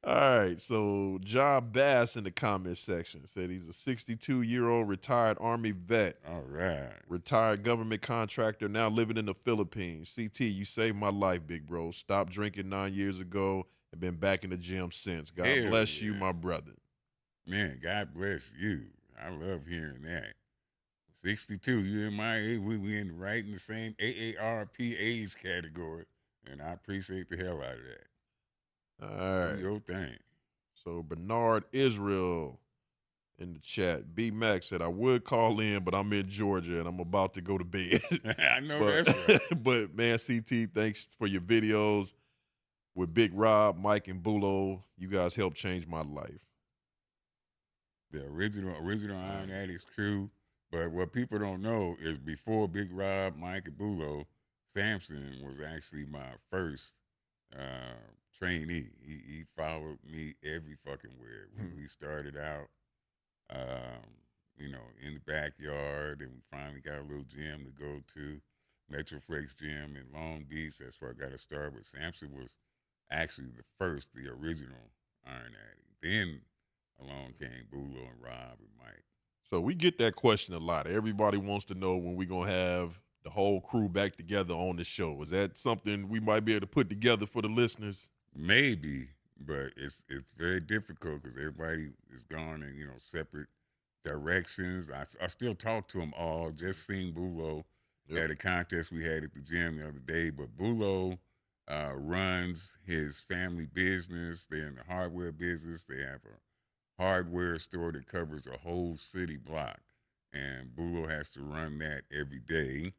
B: All right, so John Bass in the comments section said he's a 62-year-old retired Army vet.
C: All right.
B: Retired government contractor, now living in the Philippines. CT, you saved my life, big bro. Stopped drinking 9 years ago and been back in the gym since. God bless you, my brother.
C: Man, God bless you. I love hearing that. 62, you and my age, we in right in the same AARP age category, and I appreciate the hell out of that.
B: All right.
C: Do your thing.
B: So Bernard Israel, in the chat. B Max said, I would call in, but I'm in Georgia and I'm about to go to bed.
C: I know
B: but,
C: that's right.
B: But man, CT, thanks for your videos with Big Rob, Mike, and Bulo. You guys helped change my life.
C: The original Iron Addicts crew. But what people don't know is before Big Rob, Mike, and Bulo, Samson was actually my first trainee. He followed me every fucking where. We started out, in the backyard, and we finally got a little gym to go to, Metroflex Gym in Long Beach. That's where I got to start. But Samson was actually the original Iron Addict. Then along came Bulo and Rob and Mike.
B: So we get that question a lot. Everybody wants to know when we're going to have the whole crew back together on the show. Is that something we might be able to put together for the listeners?
C: Maybe, but it's very difficult because everybody is gone in, separate directions. I still talk to them all. Just seen Bulo at a contest we had at the gym the other day. But Bulo runs his family business. They're in the hardware business. They have a hardware store that covers a whole city block. And Bulo has to run that every day.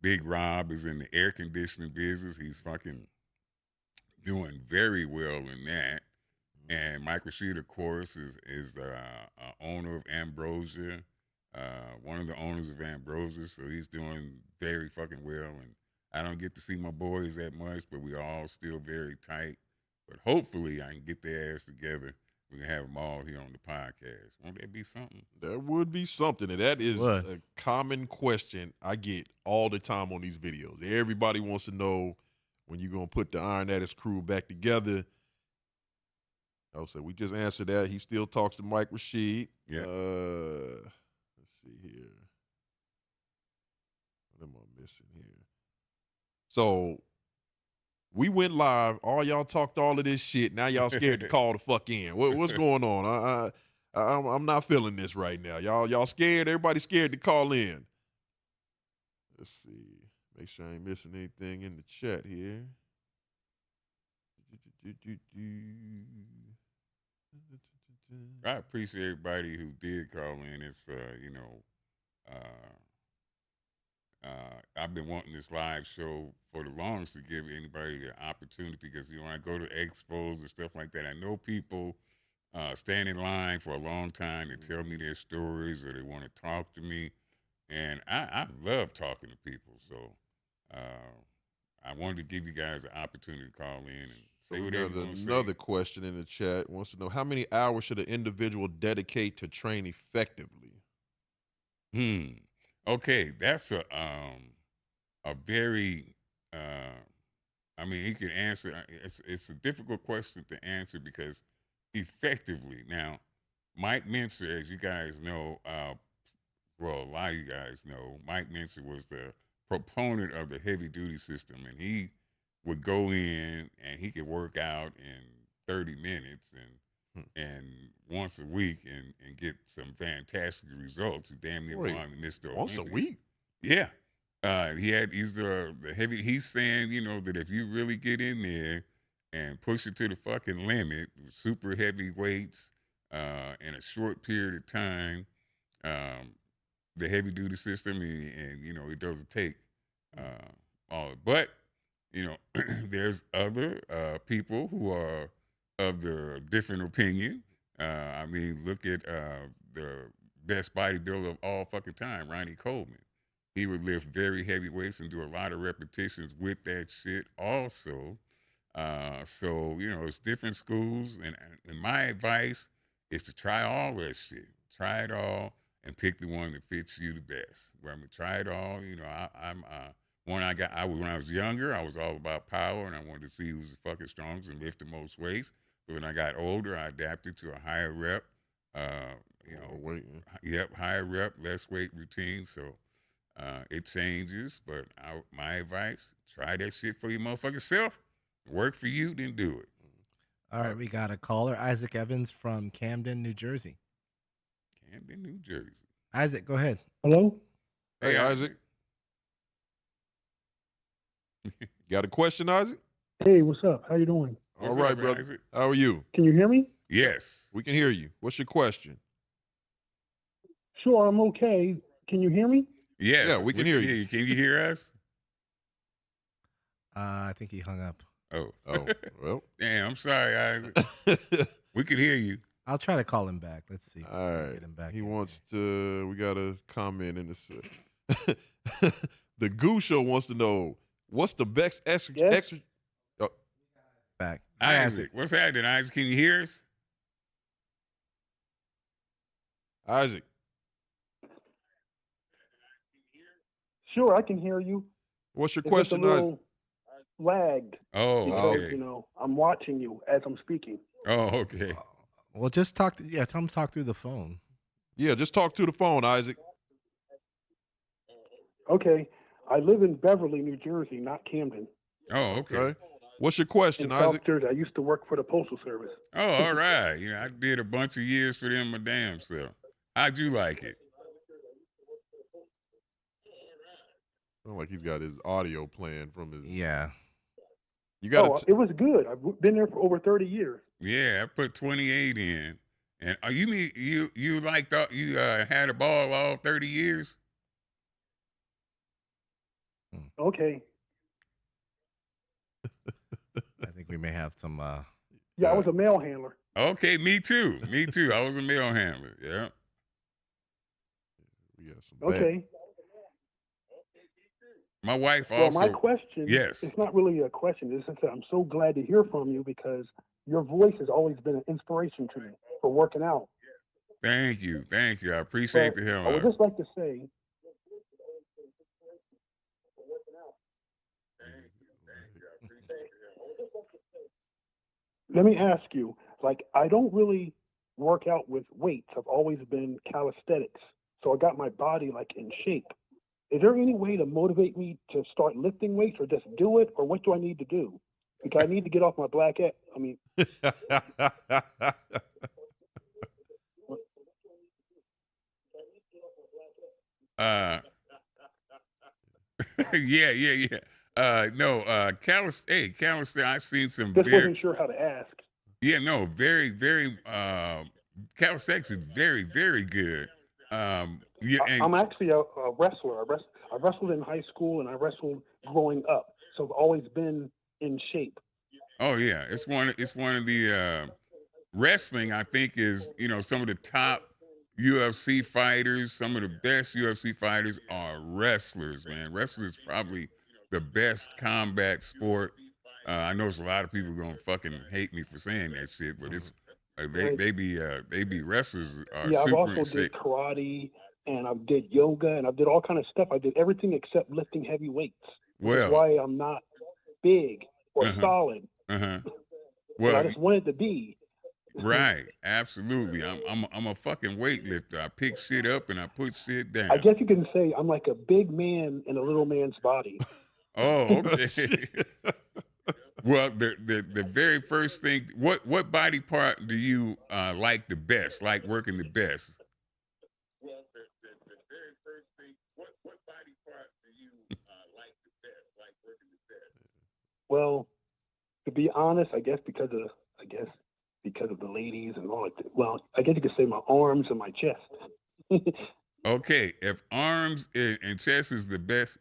C: Big Rob is in the air conditioning business. He's fucking doing very well in that. And Mike Rashid, of course, is the owner of Ambrosia, one of the owners of Ambrosia. So he's doing very fucking well. And I don't get to see my boys that much, but we all still very tight. But hopefully I can get their ass together. We can have them all here on the podcast. Won't that be something?
B: That would be something. And that is a common question I get all the time on these videos. Everybody wants to know when you're going to put the Iron Addicts crew back together. I'll say we just answered that. He still talks to Mike Rashid.
C: Yeah.
B: Let's see here. What am I missing here? So we went live. All y'all talked all of this shit. Now y'all scared to call the fuck in. What's going on? I'm not feeling this right now. Y'all scared? Everybody scared to call in. Let's see. Make sure I ain't missing anything in the chat here.
C: I appreciate everybody who did call in. It's I've been wanting this live show for the longest to give anybody the opportunity because when I go to expos and stuff like that, I know people stand in line for a long time to tell me their stories or they want to talk to me, and I love talking to people. So I wanted to give you guys the opportunity to call in and say whatever you want to say.
B: Another question in the chat wants to know how many hours should an individual dedicate to train effectively?
C: Okay, that's a very he can answer. It's a difficult question to answer because effectively. Now, Mike Mincer, as you guys know, well, a lot of you guys know, Mike Mincer was the proponent of the heavy duty system, and he would go in and he could work out in 30 minutes and once a week and get some fantastic results. He damn near won the Mr.
B: Once
C: Olympia.
B: a week?
C: Yeah. He's the heavy. He's saying, that if you really get in there and push it to the fucking limit, super heavy weights in a short period of time, the heavy duty system, and it doesn't take all. But there's other people who are of the different opinion. Look at the best bodybuilder of all fucking time, Ronnie Coleman. He would lift very heavy weights and do a lot of repetitions with that shit also. So, it's different schools. And my advice is to try all that shit. Try it all and pick the one that fits you the best. Well, I'm going to try it all. When I was younger, I was all about power and I wanted to see who was the fucking strongest and lift the most weights. But when I got older, I adapted to a higher rep, higher rep, less weight routine. So it changes, but my advice, try that shit for your motherfucking self. Work for you, then do it.
A: All right, we got a caller, Isaac Evans from Camden, New Jersey.
C: Camden, New Jersey.
A: Isaac, go ahead.
K: Hello?
B: Hey, Isaac. Got a question, Isaac?
K: Hey, what's up? How you doing?
B: All right, brother.
C: Isaac?
B: How are you?
K: Can you hear me?
C: Yes.
B: We can hear you. What's your question?
K: Sure, I'm okay. Can you hear me?
C: Yes,
B: Yeah, we can hear you.
C: Can you hear us?
A: I think he hung up.
C: Oh,
B: well.
C: Damn, I'm sorry, Isaac. We could hear you.
A: I'll try to call him back. Let's see.
B: All right.
A: Get him back.
B: He wants to. We got a comment in this. The Goo Show wants to know what's the best exercise.
A: Back.
C: Isaac, what's happening, Isaac? Can you hear us?
B: Isaac.
K: Sure, I can hear you.
B: What's your
K: It's
B: question,
K: just a little
B: Isaac?
K: lagged.
C: Oh,
K: because,
C: okay.
K: you know, I'm watching you as I'm speaking.
C: Oh, okay.
A: Well, just talk. Tell him to talk through the phone.
B: Yeah, just talk to the phone, Isaac.
K: Okay. I live in Beverly, New Jersey, not Camden.
C: Oh, okay.
B: What's your question,
K: In South
B: Isaac?
K: Jersey. I used to work for the Postal Service.
C: Oh, all right. You know, I did a bunch of years for them, my damn self. How'd you like it?
B: Sound like he's got his audio playing from his.
A: Yeah.
B: You got
K: it was good. I've been there for over 30 years.
C: Yeah, I put 28 in. And you mean you liked you had a ball all 30 years?
K: Okay.
A: I think we may have some.
K: Yeah, I was a mail handler.
C: Okay, me too. Me too. I was a mail handler. Yeah.
B: We got some.
K: Okay.
C: My wife
K: Well,
C: also.
K: my question,
C: Yes.
K: it's not really a question. It's just that I'm so glad to hear from you because your voice has always been an inspiration to me for working out.
C: Thank you. Thank you. I appreciate the hell
K: I would
C: out of it.
K: just like to say, let me ask you, like, I don't really work out with weights. I've always been calisthenics. So I got my body like in shape. Is there any way to motivate me to start lifting weights or just do it? Or what do I need to do? Because I need to get off my black ass. I mean,
C: yeah. No, calisthenics, I've seen some
K: just
C: very,
K: wasn't sure how to ask.
C: yeah, no, very, very, calisthenics is very, very good. Yeah, and
K: I'm actually a wrestler. I wrestled in high school and I wrestled growing up. So I've always been in shape.
C: oh yeah, it's one of the wrestling. I think is some of the top UFC fighters. Some of the best UFC fighters are wrestlers. Man, wrestlers probably the best combat sport. I know there's a lot of people gonna fucking hate me for saying that shit, but it's they be wrestlers are
K: Yeah, I've
C: super
K: also
C: in shape.
K: did karate and I did yoga and I did all kind of stuff. I did everything except lifting heavy weights. Which is
C: Well,
K: why I'm not big or
C: Uh-huh.
K: solid.
C: uh-huh.
K: But I
C: Well,
K: just wanted to be.
C: right, absolutely. I'm a fucking weightlifter. I pick shit up and I put shit down.
K: I guess you can say I'm like a big man in a little man's body.
C: Oh, okay. Well, the very first thing, what body part do you like the best? Like working the best?
K: Well, to be honest, I guess because of the ladies and all that. Well, I guess you could say my arms and my chest.
C: Okay, if arms and chest is the best,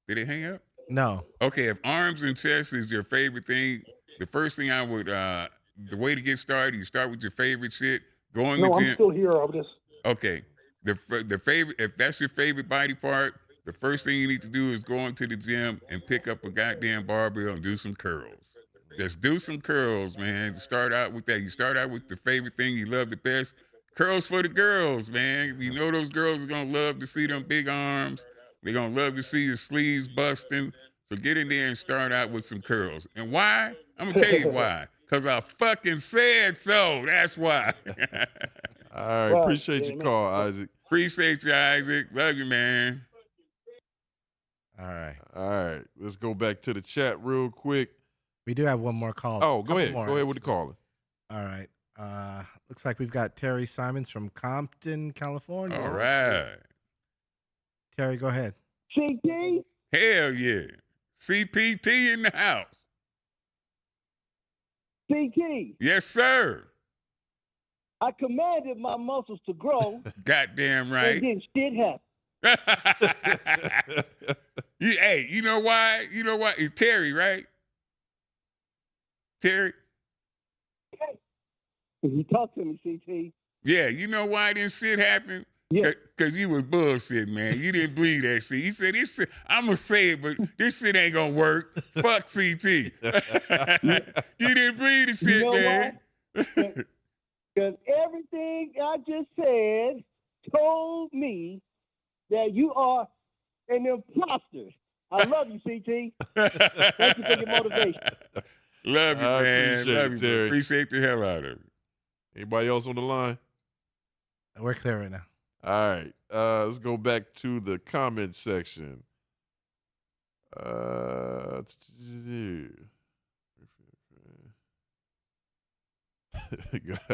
C: did it hang up?
A: No.
C: Okay, if arms and chest is your favorite thing, the first thing I would, the way to get started, you start with your favorite shit. Go in
K: No,
C: the
K: I'm
C: gym.
K: still here. I'll just.
C: Okay, the favorite, if that's your favorite body part, the first thing you need to do is go into the gym and pick up a goddamn barbell and do some curls. Just do some curls, man. Start out with that. You start out with the favorite thing you love the best. Curls for the girls, man. You know those girls are gonna love to see them big arms. They're gonna love to see your sleeves busting. So get in there and start out with some curls. And why? I'm gonna tell you why. Cause I fucking said so. That's why.
B: All right,
K: Well,
B: appreciate
K: yeah,
B: your
K: man.
B: call, Isaac.
C: Appreciate you, Isaac. Love you, man.
A: All right.
B: All right, let's go back to the chat real quick.
A: We do have one more call.
B: Oh, go
A: Couple
B: ahead.
A: more,
B: Go ahead with the
A: actually.
B: caller.
A: All right. Looks like we've got Terry Simons from Compton, California.
C: All right.
A: Terry, go ahead.
E: JT?
C: Hell yeah. CPT in the house.
E: JT?
C: Yes, sir.
E: I commanded my muscles to grow.
C: Goddamn right.
E: And then shit happened.
C: Hey, you know why? You know what? It's Terry, right? Terry?
E: You talk to me, CT.
C: Yeah, you know why this shit happened?
E: Yeah.
C: Because you was bullshit, man. You didn't believe that shit. You said, this shit, I'm going to say it, but this shit ain't going to work. Fuck CT. You didn't believe the shit, man.
E: Because everything I just said told me that you are an imposter. I love you, CT. Thank you for your motivation.
C: Love you, man.
B: Appreciate
C: Love
B: it,
C: you,
B: Terry.
C: Appreciate the hell out of it.
B: Anybody else on the line?
A: We're clear right now.
B: All right. Let's go back to the comment section. Guy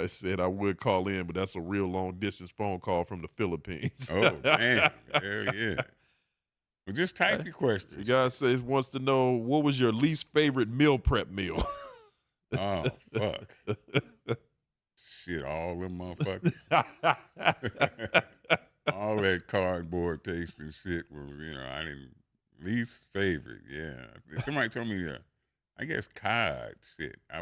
B: said I would call in, but that's a real long distance phone call from the Philippines.
C: Oh, man. Hell yeah. Well, just type your questions.
B: The guy says wants to know, what was your least favorite meal prep meal?
C: Oh, fuck. Shit, all them motherfuckers. All that cardboard tasting shit was, I didn't, least favorite, yeah. Somebody told me I guess cod shit. I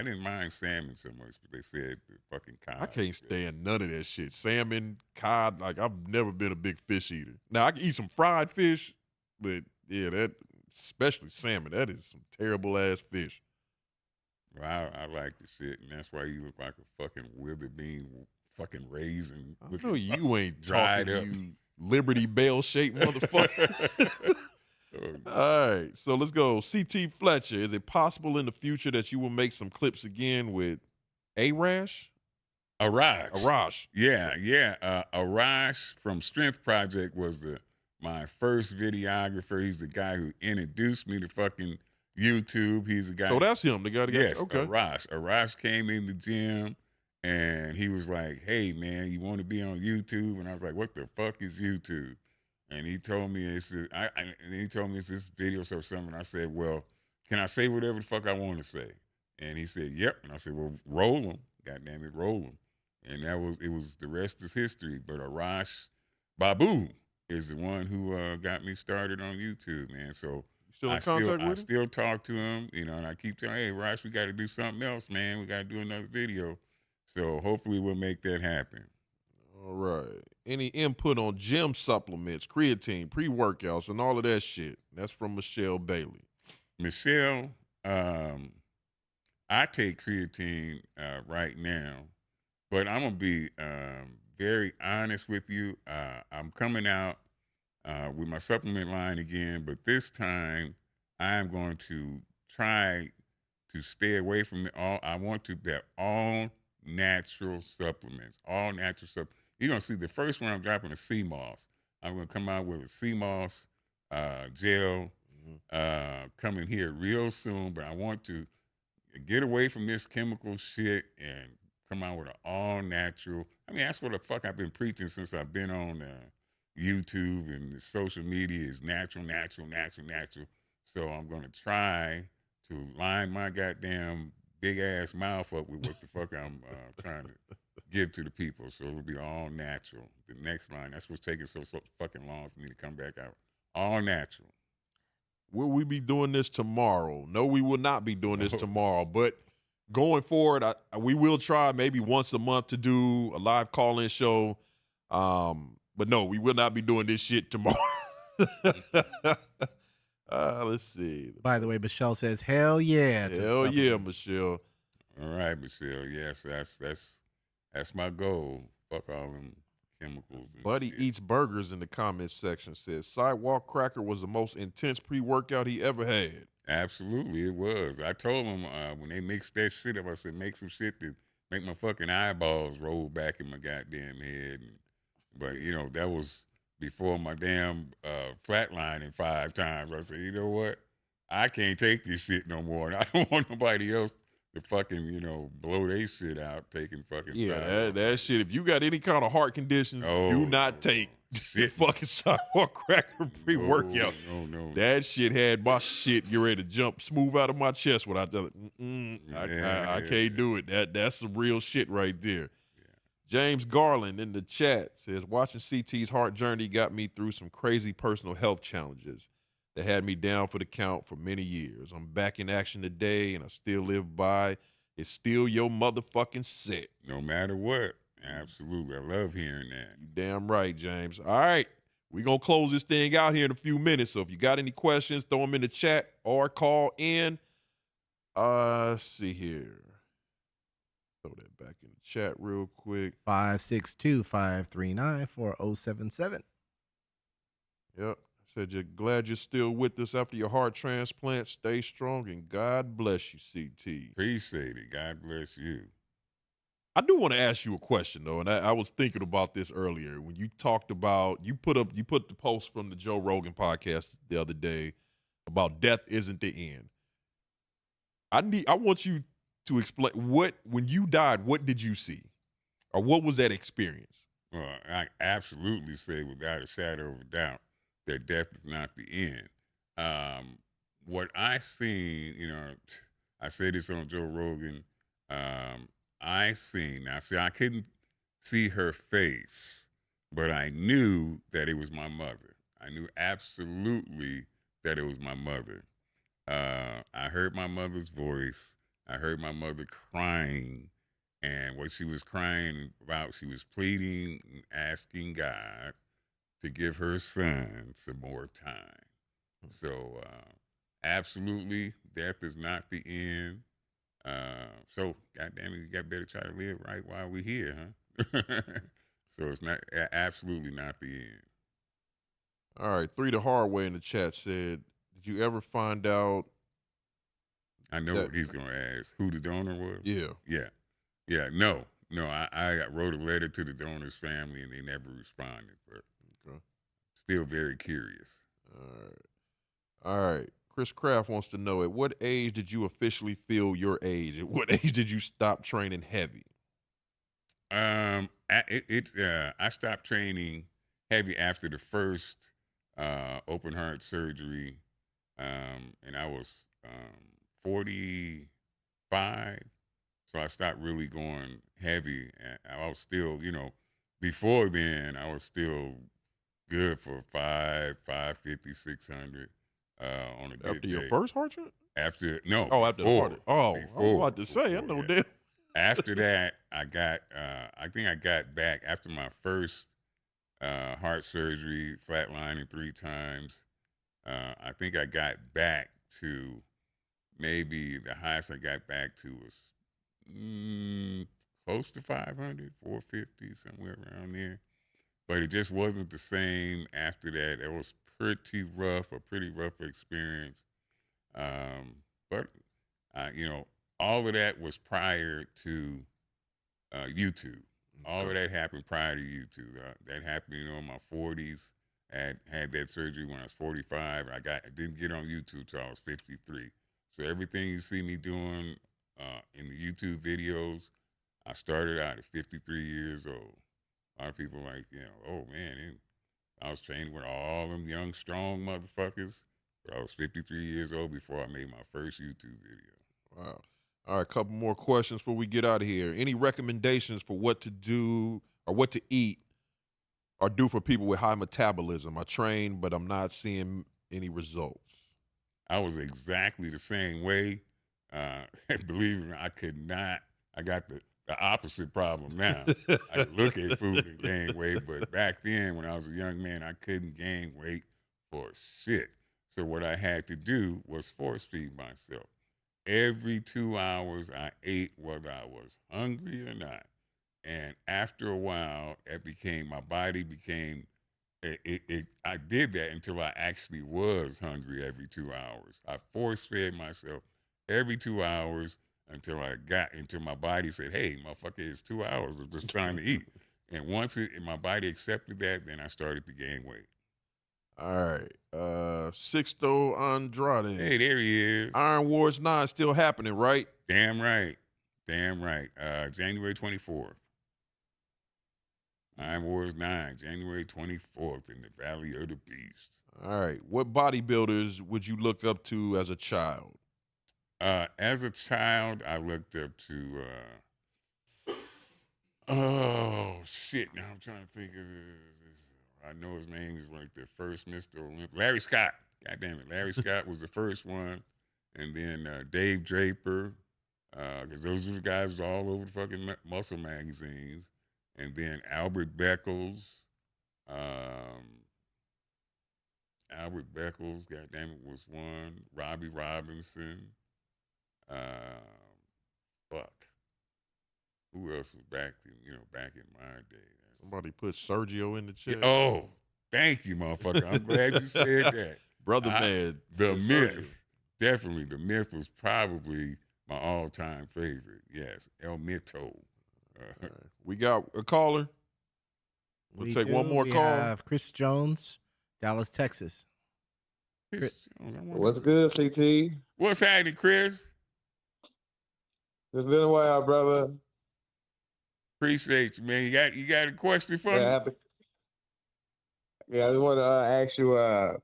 C: didn't mind salmon so much, but they said the fucking cod.
B: I can't stand none of that shit. Salmon, cod, like I've never been a big fish eater. Now I can eat some fried fish, but yeah, that especially salmon, that is some terrible ass fish.
C: Well, I like the shit, and that's why you look like a fucking withered bean, fucking raisin.
B: I know you ain't
C: dried
B: talking,
C: up.
B: you Liberty Bell shaped motherfucker. All right, so let's go. CT Fletcher, is it possible in the future that you will make some clips again with Arash?
C: Arash. Yeah. Arash from Strength Project was my first videographer. He's the guy who introduced me to fucking YouTube. He's the guy.
B: So that's him, the guy.
C: Yes,
B: okay.
C: Arash. Arash came in the gym and he was like, "Hey man, you want to be on YouTube?" And I was like, "What the fuck is YouTube?" And he told me it's this video or something. And I said, "Well, can I say whatever the fuck I want to say?" And he said, "Yep." And I said, "Well, roll them. Goddamn it, roll them." And it was the rest is history. But Arash Babu is the one who got me started on YouTube, man. So
B: still in contact with him?
C: I still talk to him, and I keep telling, "Hey, Arash, we got to do something else, man. We got to do another video." So hopefully we'll make that happen.
B: All right. Any input on gym supplements, creatine, pre-workouts, and all of that shit? That's from Michelle Bailey.
C: Michelle, I take creatine right now, but I'm going to be very honest with you. I'm coming out with my supplement line again, but this time I'm going to try to stay away from I want to get all natural supplements, all natural supplements. You're going to see the first one I'm dropping is sea moss. I'm going to come out with a sea moss gel coming here real soon, but I want to get away from this chemical shit and come out with an all natural. I mean, that's what the fuck I've been preaching since I've been on YouTube and the social media is natural. So I'm going to try to line my goddamn big ass mouth up with what the fuck I'm trying to give to the people. So it'll be all natural. The next line, that's what's taking so fucking long for me to come back out. All natural.
B: Will we be doing this tomorrow? No, we will not be doing this tomorrow. But going forward, we will try maybe once a month to do a live call-in show. But no, we will not be doing this shit tomorrow. Let's see.
A: By the way, Michelle says, "Hell yeah!"
B: Hell yeah, Michelle.
C: All right, Michelle. Yes, that's my goal. Fuck all them chemicals.
B: Buddy Eats Burgers in the comments section says Sidewalk Cracker was the most intense pre-workout he ever had.
C: Absolutely, it was. I told him when they mixed that shit up, I said, make some shit that make my fucking eyeballs roll back in my goddamn head. But, that was before my damn flatlining 5 times. I said, you know what? I can't take this shit no more. And I don't want nobody else to fucking, blow their shit out taking fucking
B: that shit. If you got any kind of heart conditions, do not take shit. Fucking Sidewalk Cracker pre-workout.
C: No.
B: That shit had my shit get ready to jump smooth out of my chest without that. I can't do it. That's some real shit right there. James Garland in the chat says, watching CT's heart journey got me through some crazy personal health challenges that had me down for the count for many years. I'm back in action today, and I still live by, it's still your motherfucking set.
C: No matter what. Absolutely. I love hearing that.
B: You damn right, James. All right. We're going to close this thing out here in a few minutes. So if you got any questions, throw them in the chat or call in. Let's see here. Throw that back in the chat real quick.
A: 562-539-4077.
B: Yep. Said you're glad you're still with us after your heart transplant. Stay strong and God bless you, CT.
C: Appreciate it. God bless you.
B: I do want to ask you a question though, and I was thinking about this earlier when you talked about you put the post from the Joe Rogan podcast the other day about death isn't the end. I want you to explain when you died, what did you see? Or what was that experience?
C: Well, I absolutely say without a shadow of a doubt that death is not the end. What I seen, I said this on Joe Rogan. I couldn't see her face, but I knew that it was my mother. I knew absolutely that it was my mother. I heard my mother's voice. I heard my mother crying, and what she was crying about, she was pleading and asking God to give her son some more time. So, absolutely, death is not the end. So, goddamn it, you got better try to live right while we're here, huh? So it's absolutely not the end.
B: All right, 3 the hard way in the chat said, did you ever find out?
C: I know what he's gonna ask. Who the donor was?
B: Yeah.
C: No. I wrote a letter to the donor's family and they never responded, but still very curious.
B: All right. Chris Kraft wants to know, at what age did you officially feel your age? At what age did you stop training heavy?
C: I stopped training heavy after the first open heart surgery, and I was 45, so I stopped really going heavy. I was still, before then I was still good for 550, 600 on a good
B: After
C: day.
B: your first heart transplant?
C: After
B: the heart. Oh, I was about to say, I know that.
C: After that, I think I got back after my first heart surgery, flatlining 3 times. I think I got back to maybe the highest I got back to was close to 500, 450, somewhere around there. But it just wasn't the same after that. It was a pretty rough experience. But all of that was prior to YouTube. All of that happened prior to YouTube. That happened, in my 40s. I had that surgery when I was 45. I didn't get on YouTube till I was 53. So everything you see me doing in the YouTube videos, I started out at 53 years old. A lot of people like, oh man, I was training with all them young, strong motherfuckers. But I was 53 years old before I made my first YouTube video.
B: Wow. All right, a couple more questions before we get out of here. Any recommendations for what to do or what to eat or do for people with high metabolism? I train, but I'm not seeing any results.
C: I was exactly the same way. Believe me, I could not. I got the opposite problem now. I could look at food and gain weight, but back then when I was a young man, I couldn't gain weight for shit. So what I had to do was force feed myself. Every 2 hours I ate whether I was hungry or not. And after a while, my body became, I did that until I actually was hungry every 2 hours. I force fed myself every 2 hours until my body said, hey, motherfucker, it's 2 hours of just trying to eat. And once my body accepted that, then I started to gain weight.
B: All right. Sixto Andrade.
C: Hey, there he is.
B: Iron Wars 9 still happening, right?
C: Damn right. January 24th. Iron Wars 9, January 24th in the Valley of the Beast.
B: All right. What bodybuilders would you look up to as a child?
C: As a child, I looked up to, shit! Now I'm trying to think of. I know his name is like the first Mr. Olympia. Larry Scott. God damn it, Larry Scott was the first one, and then Dave Draper, because those were the guys all over the fucking muscle magazines, and then Albert Beckles. Albert Beckles, God damn it, was one. Robbie Robinson. Fuck. Who else was back in, back in my day?
B: Somebody put Sergio in the
C: Yeah,
B: chat.
C: oh, thank you, motherfucker. I'm glad you said that.
B: Brother man.
C: The myth.
B: Sergio.
C: Definitely. The myth was probably my all-time favorite. Yes. El Mito.
B: Right. We got a caller. We'll take one more call.
A: We have Chris Jones, Dallas, Texas.
C: Chris Jones,
L: What's good, CT?
C: What's happening, Chris?
L: It's been a while, brother.
C: Appreciate you, man. You got a question for me?
L: I just want to ask you, I've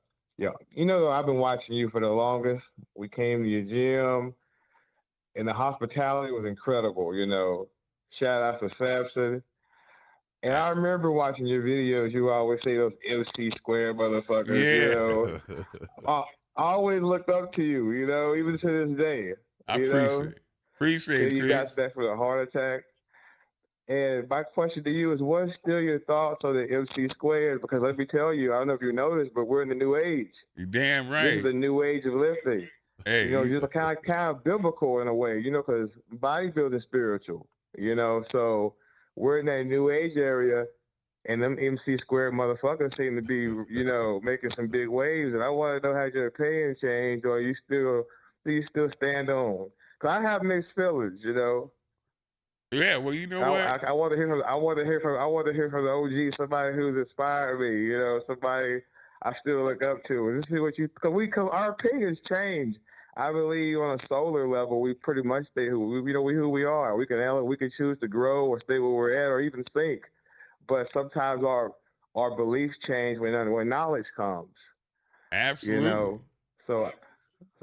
L: been watching you for the longest. We came to your gym, and the hospitality was incredible, Shout out to Samson. And I remember watching your videos. You always say those MC square motherfuckers, I always looked up to you, even to this day.
C: I appreciate it.
L: You got that for the heart attack. And my question to you is, what's still your thoughts on the MC squared? Because let me tell you, I don't know if you noticed, but we're in the new age.
C: You're damn right.
L: This is the new age of lifting.
C: Hey,
L: just kind of biblical in a way, because bodybuilding is spiritual, So we're in that new age area, and them MC squared motherfuckers seem to be, making some big waves. And I want to know, has your opinion changed, or do you still stand on? Because I have mixed feelings,
C: Yeah, well, you know what?
L: I want to hear from the OG, somebody who's inspired me, somebody I still look up to. And this is what our opinions change. I believe on a solar level, we pretty much stay who we are. We can choose to grow or stay where we're at or even sink. But sometimes our beliefs change when knowledge comes.
C: Absolutely.
L: So I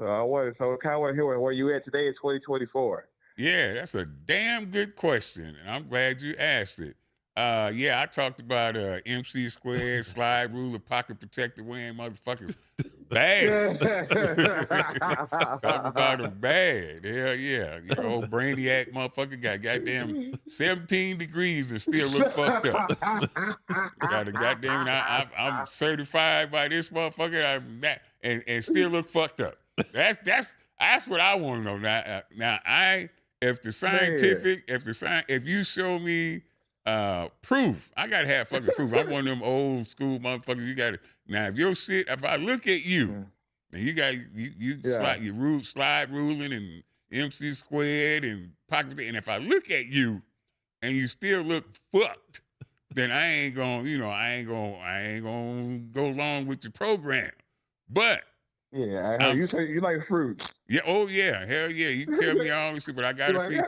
L: kind of want to hear where you at today in 2024.
C: Yeah, that's a damn good question, and I'm glad you asked it. I talked about MC squared, slide ruler, pocket protector wearing motherfuckers bad. Talk about them bad. Hell yeah. Old brainiac motherfucker got goddamn 17 degrees and still look fucked up. Got a goddamn, I'm certified by this motherfucker and still look fucked up. That's what I want to know. Now if you show me proof, I gotta have fucking proof. I'm one of them old school motherfuckers. You gotta now if your shit, if I look at you, and you got slide ruling and MC squared and pocket, and if I look at you and you still look fucked, then I ain't gonna go along with your program. But
L: yeah, I heard you say you like fruits.
C: Yeah, oh yeah, hell yeah. You can tell me all this shit, but I gotta see.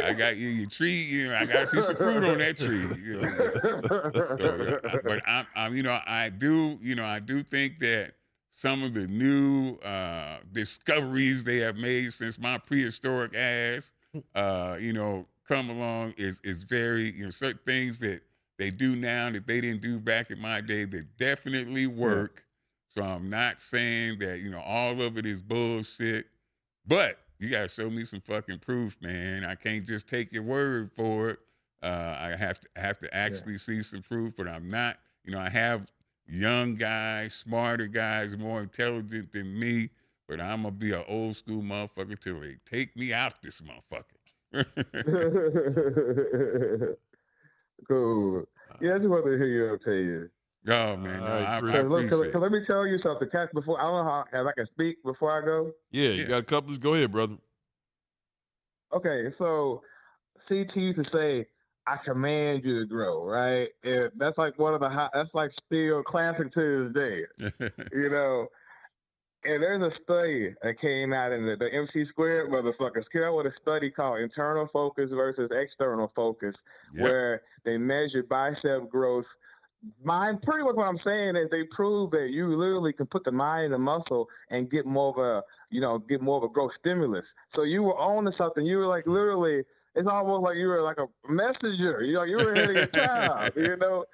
C: I got your tree. I gotta see some fruit on that tree. But I do think that some of the new discoveries they have made since my prehistoric ass, come along is very certain things that they do now that they didn't do back in my day that definitely work. So I'm not saying that, all of it is bullshit, but you got to show me some fucking proof, man. I can't just take your word for it. I have to actually see some proof, but I'm not, I have young guys, smarter guys, more intelligent than me, but I'm going to be an old school motherfucker till they take me out this motherfucker.
L: Cool. Yeah, I just wanted to hear your opinion.
C: Oh man, I appreciate it.
L: Let me tell you something, Cat. Before I don't know if I can speak before I go.
B: Yeah, you got a couple. Go ahead, brother.
L: Okay, so CT to say I command you to grow, right? That's like that's like still classic to this day, And there's a study that came out in the MC squared motherfuckers came out with a study called internal focus versus external focus, where they measured bicep growth. Pretty much what I'm saying is they prove that you literally can put the mind in the muscle and get more of a growth stimulus. So you were on to something. You were like literally it's almost like you were like a messenger. You know, you were ahead of your time. You know.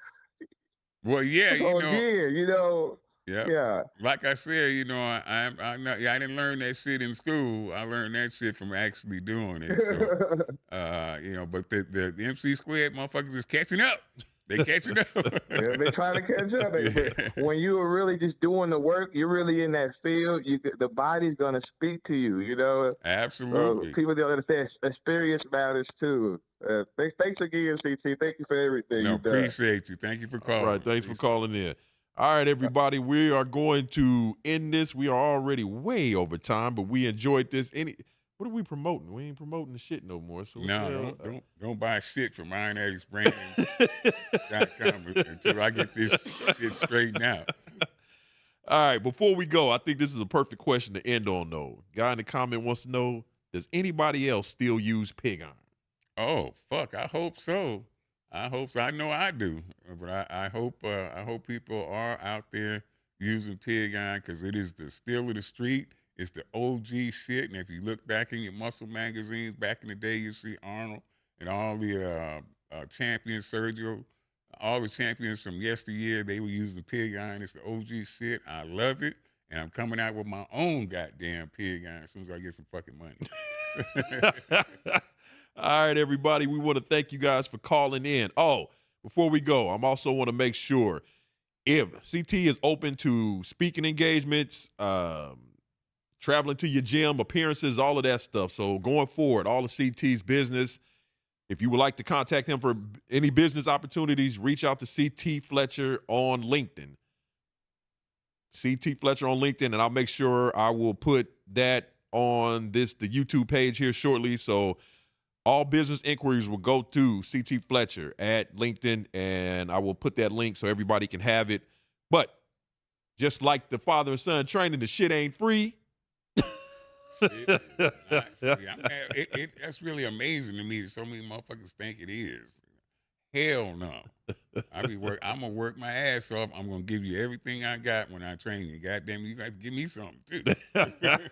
C: Well, yeah,
L: So again, you know.
C: yeah.
L: Yeah.
C: Like I said, you know, I didn't learn that shit in school. I learned that shit from actually doing it. So, you know, but the MC squared motherfuckers is catching up. They catching up.
L: Yeah, they trying to catch up.
C: Yeah.
L: But when you are really just doing the work, you're really in that field. The body's gonna speak to you. You know.
C: Absolutely.
L: People don't understand. Experience matters too. Thanks again, CT. Thank you for everything.
C: No,
L: you've done.
C: appreciate you. Thank you for calling.
B: All right, thanks for calling in. All right, everybody, we are going to end this. We are already way over time, but we enjoyed this. What are we promoting? We ain't promoting the shit no more. So
C: no, don't buy shit from IronAddictsBrands.com until I get this shit straightened out.
B: All right, before we go, I think this is a perfect question to end on, though. Guy in the comment wants to know, does anybody else still use pig iron?
C: Oh, fuck, I hope so. I hope so. I know I do, but I hope people are out there using pig iron because it is the steel of the street. It's the OG shit. And if you look back in your muscle magazines back in the day, you see Arnold and all the champions, Sergio, all the champions from yesteryear. They were using pig iron. It's the OG shit. I love it, and I'm coming out with my own goddamn pig iron as soon as I get some fucking money.
B: All right, everybody, we want to thank you guys for calling in. Oh, before we go, I'm also want to make sure if CT is open to speaking engagements, traveling to your gym, appearances, all of that stuff. So going forward, all of CT's business, if you would like to contact him for any business opportunities, reach out to CT Fletcher on LinkedIn. CT Fletcher on LinkedIn, and I'll make sure I will put that on the YouTube page here shortly. So all business inquiries will go to CT Fletcher at LinkedIn, and I will put that link so everybody can have it. But just like the father and son training, the shit ain't free.
C: That's really amazing to me that so many motherfuckers think it is. Hell no. I'm gonna work my ass off. I'm gonna give you everything I got when I train you. Goddamn, you got to give me something too. You're doing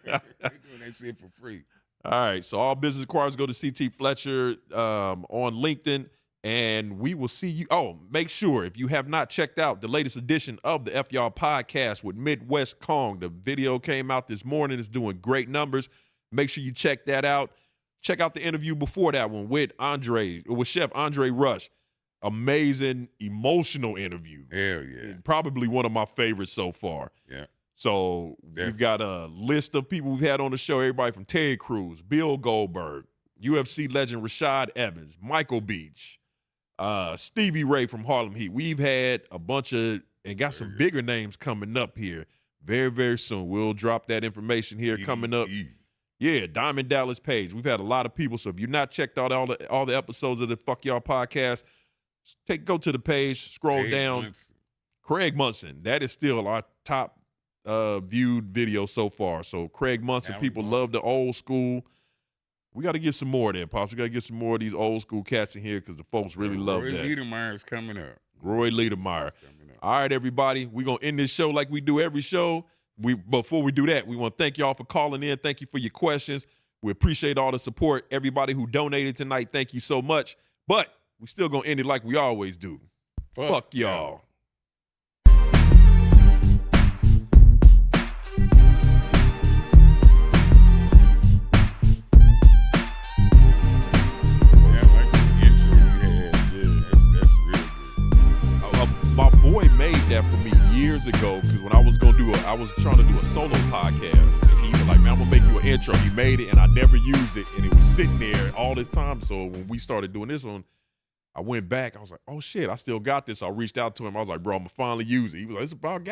C: that shit for free.
B: All right, so all business inquiries go to CT Fletcher on LinkedIn, and we will see you. Oh, make sure if you have not checked out the latest edition of the F Y'all podcast with Midwest Kong, the video came out this morning. It's doing great numbers. Make sure you check that out. Check out the interview before that one with Chef Andre Rush. Amazing, emotional interview.
C: Hell yeah.
B: And probably one of my favorites so far.
C: Yeah.
B: So we've got a list of people we've had on the show, everybody from Terry Crews, Bill Goldberg, UFC legend Rashad Evans, Michael Beach, Stevie Ray from Harlem Heat. We've had a bunch of, and got some bigger names coming up here very, very soon. We'll drop that information here coming up. Yeah, Diamond Dallas Page. We've had a lot of people. So if you've not checked out all the episodes of the Fuck Y'all podcast, go to the page, scroll down.
C: Munson.
B: Craig Munson. That is still our top viewed video so far. So Craig Munson, people love the old school. We got to get some more there, Pops. We got to get some more of these old school cats in here because the folks really love that.
C: Roy Liedermeyer is coming up.
B: Roy Liedermeyer. All right, everybody. We're going to end this show like we do every show. Before we do that, we want to thank y'all for calling in. Thank you for your questions. We appreciate all the support. Everybody who donated tonight, thank you so much. But we still going to end it like we always do. Fuck y'all. My boy made that for me years ago because when I was trying to do a solo podcast, and he was like, "Man, I'm gonna make you an intro." He made it, and I never used it, and it was sitting there all this time. So when we started doing this one, I went back. I was like, "Oh shit, I still got this." So I reached out to him. I was like, "Bro, I'm gonna finally use it." He was like, "It's about